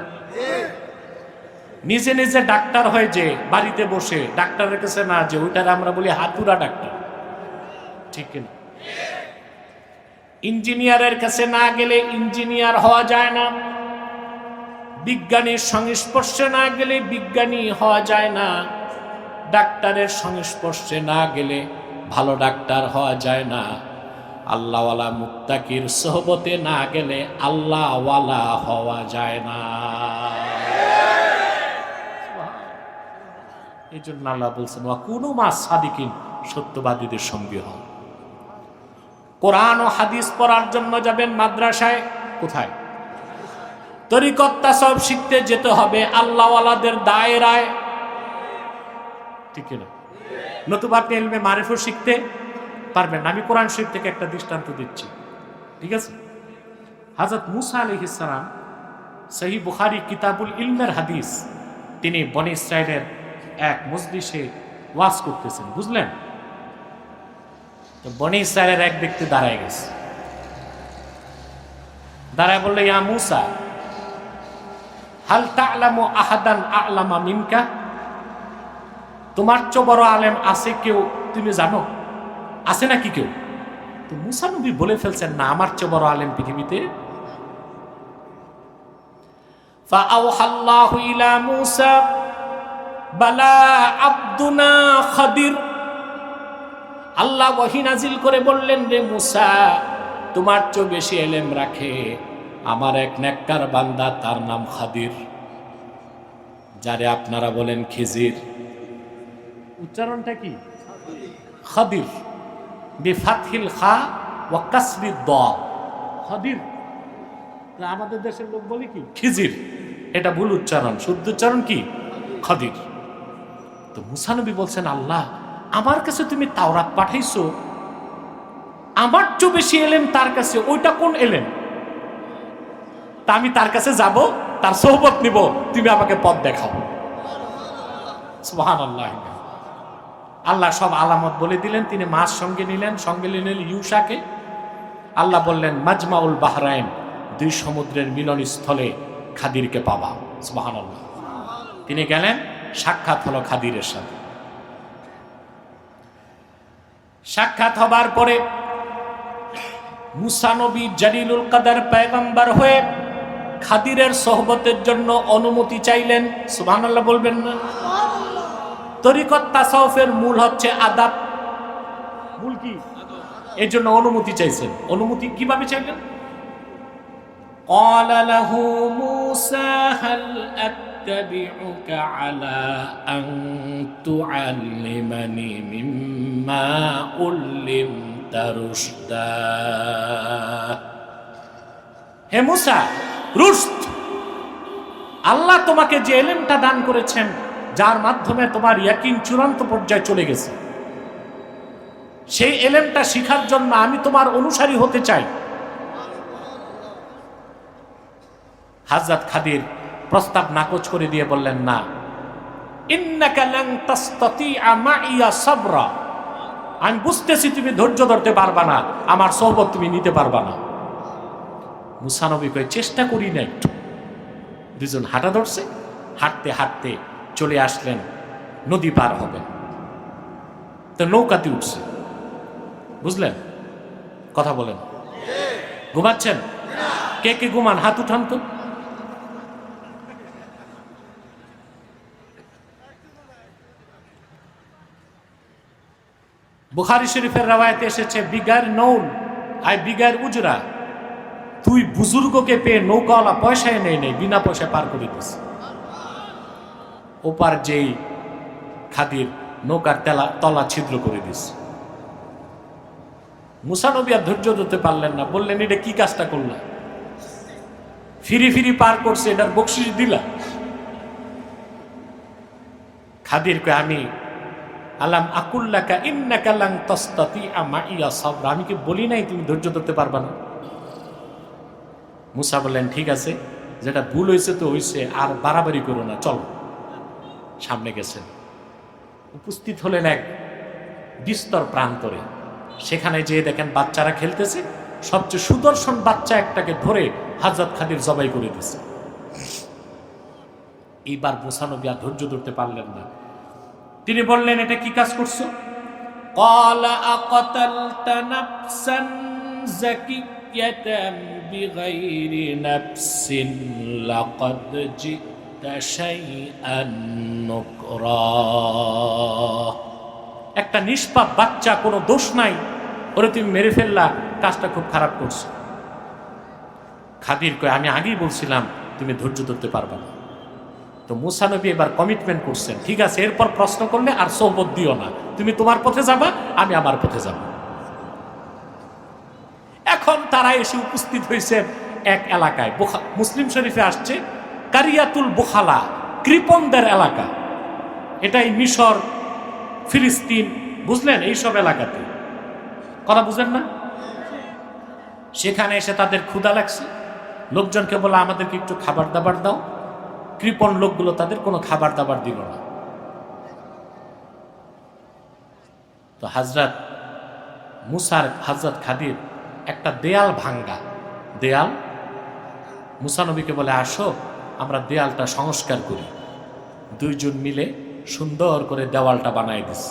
নিজে নিজে ডাক্তার হয় যে বাড়িতে বসে, ডাক্তারের কাছে না যে, ওইটার আমরা বলি হাতুড়া ডাক্তার। ঠিক কিনা? ইঞ্জিনিয়ারের কাছে না গেলে ইঞ্জিনিয়ার হওয়া যায় না, বিজ্ঞানীর সংস্পর্শে না গেলে বিজ্ঞানী হওয়া যায় না, ডাক্তারের সংস্পর্শে না গেলে ভালো ডাক্তার হওয়া যায় না, আল্লাহওয়ালা মুত্তাকির সোহবতে না গেলে আল্লাহওয়ালা হওয়া যায় না। এই জন্য আল্লাহ বলছেন, ওয়া কুনু মা সাদিকিন, সত্যবাদীদের সঙ্গী হও। কোরআন ও হাদিস পড়ার জন্য যাবেন মাদ্রাসায়, কোথায়? তরিকত তাসাউফ শিখতে যেতে হবে আল্লাহওয়ালাদের দায়রায়, ঠিক না? নতুবা আপনি ইলমে মারিফত শিখতে পারবেন না। আমি কোরআন শরীফ থেকে একটা দৃষ্টান্ত দিচ্ছি, ঠিক আছে? হযরত মুসা আলাইহিস সালাম, সহিহ বুখারী কিতাবুল ইলমের হাদিস, তিনি বনি ইসরাইলের এক মজলিসে ওয়াজ করতেছেন, বুঝলেন? তো বনি ইসরাইলের এক ব্যক্তি দাঁড়ায় গেছে, দাঁড়ায় বললে, ইয়া মুসা হাল তা'লামু আহাদান আ'লামা মিনকা, তোমার চেয়ে বড় আলেম আছে কেউ, তুমি জানো? আছে নাকি কেউ? তো মুসা নবী বলে ফেলছেন, না, আমার চেয়ে বড় আলেম পৃথিবীতে। ফাআওহাল্লাহু ইলা মুসা বালা আব্দুনা খাদির, আল্লাহ ওহী নাজিল করে বললেন, রে মুসা, তোমার চেয়ে বেশি ইলম রাখে আমার এক নেককার বান্দা, তার নাম খাদির, যারে আপনারা বলেন খিজির। উচ্চারণটা কি? খাদির, বিফাতহিল খা ওয়া কাসরিদ দাদ, খাদির। আমাদের দেশের লোক বলে কি? খিজির। এটা ভুল উচ্চারণ, শুদ্ধ উচ্চারণ কি? খাদির। তো মুসা নবী বলছেন, আল্লাহ, আমার কাছে তুমি তাওরাত পাঠাইছো, আমার চেয়ে বেশি এলেম তার কাছে, ওইটা কোন এলেম? তা আমি তার কাছে যাব, তার সোহবত নিব, তুমি আমাকে পথ দেখাও। সুবহানাল্লাহ। আল্লাহ সব আলামত বলে দিলেন, তিনি মাছ সঙ্গে নিলেন, সঙ্গে নিলেন ইউসাকে। আল্লাহ বললেন, মাজমাউল বাহরাইন, দুই সমুদ্রের মিলন স্থলে খাদিরকে পাবা। সুবহানাল্লাহ। তিনি গেলেন, সাক্ষাৎ হলো খাদিরের সাথে। সাক্ষাৎ হবার পরে মুসা নবী জালিলুল কাদার পয়গম্বর হয়ে খাদিরের সোহবতের জন্য অনুমতি চাইলেন। সুবহানাল্লাহ বলবেন না? তরিকত তাসাউফের মূল হচ্ছে আদাব। মূল কি? এর জন্য অনুমতি চাইছেন। অনুমতি কিভাবে চাইলেন? قال له موسى هل أتبعك على أن تعلمني مما علمت رشدا হে মুসা, রুশদ, আল্লাহ তোমাকে যে ইলমটা দান করেছেন, যার মাধ্যমে তোমার ইয়াকিন চূড়ান্ত পর্যায়ে চলে গেছে, সেই ইলমটা শিখার জন্য আমি তোমার অনুসারী হতে চাই। হযরত খাদির প্রস্তাব নাকচ করে দিয়ে বললেন, না, ইন্নাকা লান তাসতাতিআ মাইয়া সাবরা, আমি বুঝতেছি তুমি ধৈর্য ধরতে পারবা না, আমার সোহবত তুমি নিতে পারবা না। মুসা নবী কয়, চেষ্টা করি না একটু। দুজন হাঁটা ধরছে, হাঁটতে হাঁটতে চলে আসলেন, নদী পার হবেন, তো নৌকাতে উঠছে। বুঝলেন? কথা বলেন। ঘুমাচ্ছেন? কে কে ঘুমান? হাত উঠান তো। বুখারী শরীফের রাওয়ায়াতে এসেছে, বিগার নৌল আই বিগার উজরা, তুই বুজুর্গকে পেয়ে নৌকাওয়ালা পয়সায় নেই নেই, বিনা পয়সায় পার করে দিস। ওপার যেই খাদির নৌকার তলা ছিদ্র করে দিস। মুসা নবী আর ধৈর্য ধরতে পারলেন না, বললেন, এটা কি কাজটা করলাম? ফিরি ফিরি পার করছে, এটার বকশিশ দিলা? খাদির কয়, আমি আলাম আকুল্লাকা ইন্নাকা লান তাসতাতিআ মাইয়া সাবরা, আমি কি বলি নাই তুমি ধৈর্য ধরতে পারবা না? মুসা বললেন, ঠিক আছে, যেটা ভুল হয়েছে তো হয়েছে, আর বাড়াবাড়ি করো না, চলো। সামনে গেছেন, উপস্থিত হলেন এক বিস্তর প্রান্তরে। সেখানে যেয়ে দেখেন বাচ্চারা খেলতেছে। সবচেয়ে সুদর্শন বাচ্চা একটাকে ধরে হযরত খাদির জবাই করে দিছে। এইবার মুসা নবী আর ধৈর্য ধরতে পারলেন না। তিনি বললেন, এটা কি কাজ করছো? ক্বালা আকাতালতা নাফসান যাকিয়াতান বিগাইরি নাফসিন লাকাদ জিতা শাইআন নুকরা। একটা নিষ্পাপ বাচ্চা, কোনো দোষ নাই, ওরে তুমি মেরে ফেললা, কাজটা খুব খারাপ করছো। খাদির কয়, আমি আগেই বলছিলাম তুমি ধৈর্য ধরতে পারবে না। তো মুসা নবী এবার কমিটমেন্ট করছেন, ঠিক আছে, এরপর প্রশ্ন করলে আর সোহবত দিও না, তুমি তোমার পথে যাবা, আমি আমার পথে যাব। এখন তারা এসে উপস্থিত হয়েছেন এক এলাকায়। মুসলিম শরীফে আসছে কারিয়াতুল বুখালা, কৃপণদের এলাকা। এটাই মিশর, ফিলিস্তিন, বুঝলেন, এইসব এলাকাতে। কথা বুঝলেন না? সেখানে এসে তাদের ক্ষুধা লাগছে, লোকজনকে বলে আমাদেরকে একটু খাবার দাবার দাও। কৃপণ লোকগুলো তাদের কোনো খাবার দাবার দিল না। তো হযরত মুসার, হযরত খাদির একটা দেয়াল ভাঙ্গা, দেয়াল, মুসা নবীকে বলে, আসো আমরা দেয়ালটা সংস্কার করি। দুইজন মিলে সুন্দর করে দেওয়ালটা বানাই দিস।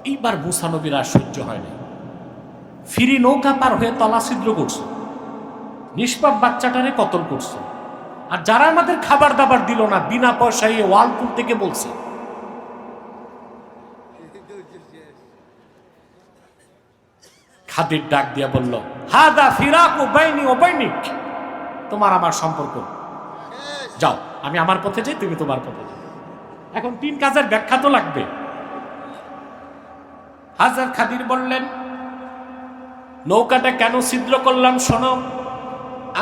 এইবার মুসা নবীর আর সহ্য হয় না, ফিরি নৌকা পার হয়ে তলা ছিদ্র করছো, নিষ্পাপ বাচ্চাটারে কতল করছো, আর যারা আমাদের খাবার দাবার দিল না, বিনা পয়সায় ওয়াল তুল থেকে বলছে। খাদির ডাক দিয়া বলল, হাদা ফিরাকু বাইনি ওয়া বাইনিক, তোমার আমার সম্পর্ক, যাও, আমি আমার পথে যাই, তুমি তোমার পথে যাও। এখন তিন কাজের ব্যাখ্যা তো লাগবে। হযরত খাদির বললেন, নৌকাটা কেন ছিদ্র করলাম শোনো।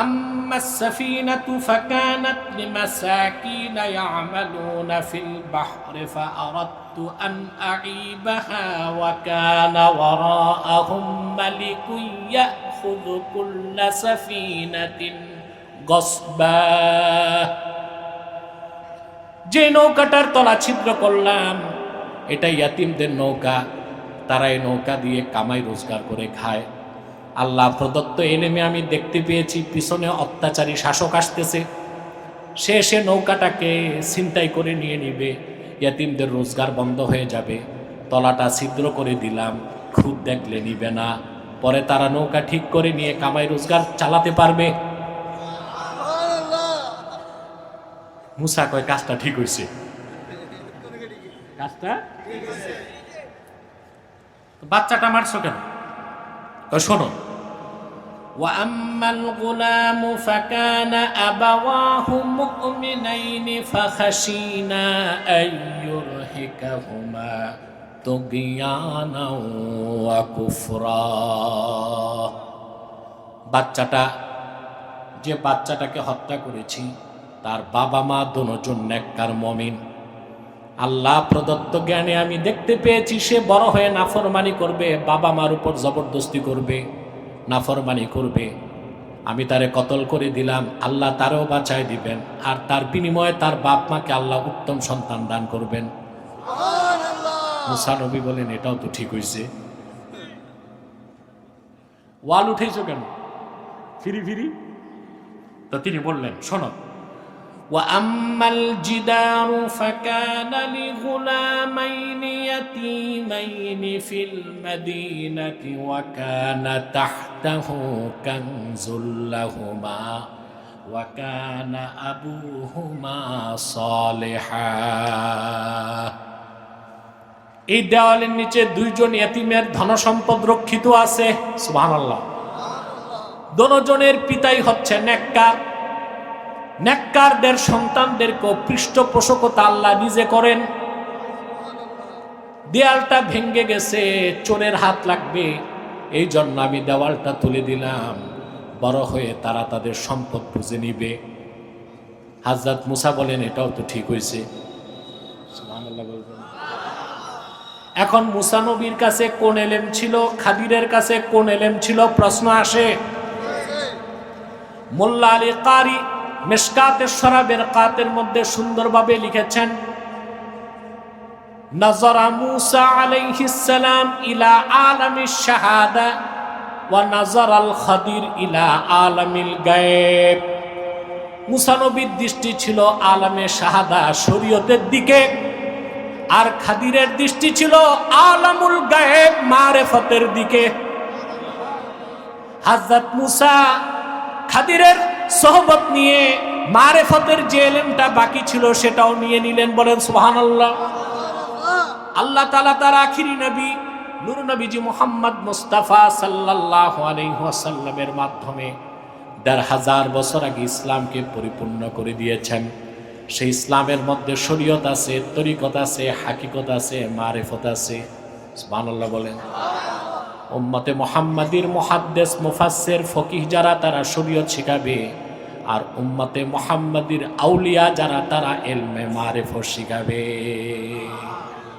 আম্মাস সাফিনাতু ফাকানাত লিমাসাকিনা ইয়ামালুনা ফিল বাহরি ফাআরাদতু আন আঈবাহা ওয়া কানা ওয়ারাআহুম মালিকুন ইয়াখুযু কুল্লা সাফিনাতিন গসবা। যে নৌকাটার তলা ছিদ্র করলাম, এটা ইয়াতিমদের নৌকা, তারা এই নৌকা দিয়ে কামাই রোজগার করে খায়। আল্লাহ প্রদত্ত এলেমে আমি দেখতে পেয়েছি পিছনে অত্যাচারী শাসক আসতেছে, সে নৌকাটাকে ছিনতাই করে নিয়ে নিবে, ইয়াতিমদের রোজগার বন্ধ হয়ে যাবে। তলাটা ছিদ্র করে দিলাম, খুব দেখলে নিবে না, পরে তারা নৌকা ঠিক করে নিয়ে কামাই রোজগার চালাতে পারবে। মুসা কয়, কাজটা ঠিক হয়েছে, কাজটা বাচ্চাটা মারছো কেন? শোনো, ওয়াম্মাল গুলামু ফাকানা আবাওয়াহু মুমিনাইনি ফাখাশিনা আইয়ুরহিকাহুমা তুগয়ানা ওয়া কুফরা। বাচ্চাটা যে বাচ্চাটাকে হত্যা করেছি তার বাবা মা দুজন নেককার মুমিন। আল্লাহ প্রদত্ত জ্ঞানে আমি দেখতে পেয়েছি সে বড় হয়ে নাফরমানি করবে, বাবা মার উপর জবরদস্তি করবে, নাফরমানি করবে। আমি তারে কতল করে দিলাম, আল্লাহ তারও বাঁচায় দিবেন, আর তার বিনিময়ে তার বাপ মাকে আল্লাহ উত্তম সন্তান দান করবেন। মুসা নবী বলেন এটাও তো ঠিক হয়েছে। ওয়াল উঠেছ কেন ফিরি ফিরি? তো তিনি বললেন শোনো, وَأَمَّا الْجِدَارُ فَكَانَ لِغُلَامَيْنِ يَتِيمَيْنِ فِي الْمَدِينَةِ وَكَانَ تَحْتَهُ كَنْزٌ لَهُمَا وَكَانَ أَبُوهُمَا صَالِحًا। এই দেওয়ালের নিচে দুইজন ইতিমের ধনসম্পদ রক্ষিত আছে। সুবহানাল্লাহ। দুজনের পিতাই হচ্ছে নেককার। নেককারদের সন্তানদেরকে পৃষ্ঠপোষকতা আল্লাহ নিজে করেন। দেয়ালটা ভেঙে গেছে, চোরের হাত লাগবে, এই জন্য আমি দেওয়ালটা তুলে দিলাম, বড় হয়ে তারা তাদের সম্পদ বুঝে নিবে। হযরত মুসা বলেন এটাও তো ঠিক হয়েছে। সুবহানাল্লাহ বলবেন। এখন মুসা নবীর কাছে কোন এলেম ছিল, খাদিরের কাছে কোন এলেম ছিল? প্রশ্ন আসে। মোল্লা আলী কারি মিশকাতে শরাবের কাতের মধ্যে সুন্দরভাবে লিখেছেন, নাযারা মুসা আলাইহিস সালাম ইলা আলামিশ শাহাদা ওয়া নাযারাল খাদির ইলা আলামিল গায়ব। মুসা নবীর দৃষ্টি ছিল আলামে শাহাদা শরীয়তের দিকে, আর খাদিরের দৃষ্টি ছিল আলামুল গায়ব মারিফতের দিকে। হযরত মুসা খাদিরের সোহবত নিয়ে মারিফতের যে ইলমটা বাকি ছিল সেটাও নিয়ে নিলেন। বলেন সুবহানাল্লাহ। আল্লাহ তাআলা তার আখিরি নবী নূর নবীজি মুহাম্মদ মুস্তাফা সাল্লাল্লাহু আলাইহি ওয়াসাল্লামের মাধ্যমে ১৫০০ বছর আগে ইসলামকে পরিপূর্ণ করে দিয়েছেন। সেই ইসলামের মধ্যে শরীয়ত আছে, তরিকত আছে, হাকিকত আছে, মারিফত আছে। সুবহানাল্লাহ বলেন। উম্মতে মুহাম্মাদির মুহাদ্দিস মুফাসসির ফকিহ যারা তারা শরীয়ত শিখাবে, আর উম্মতে মুহাম্মাদির আউলিয়া যারা তারা ইলমে মারিফত শিখাবে।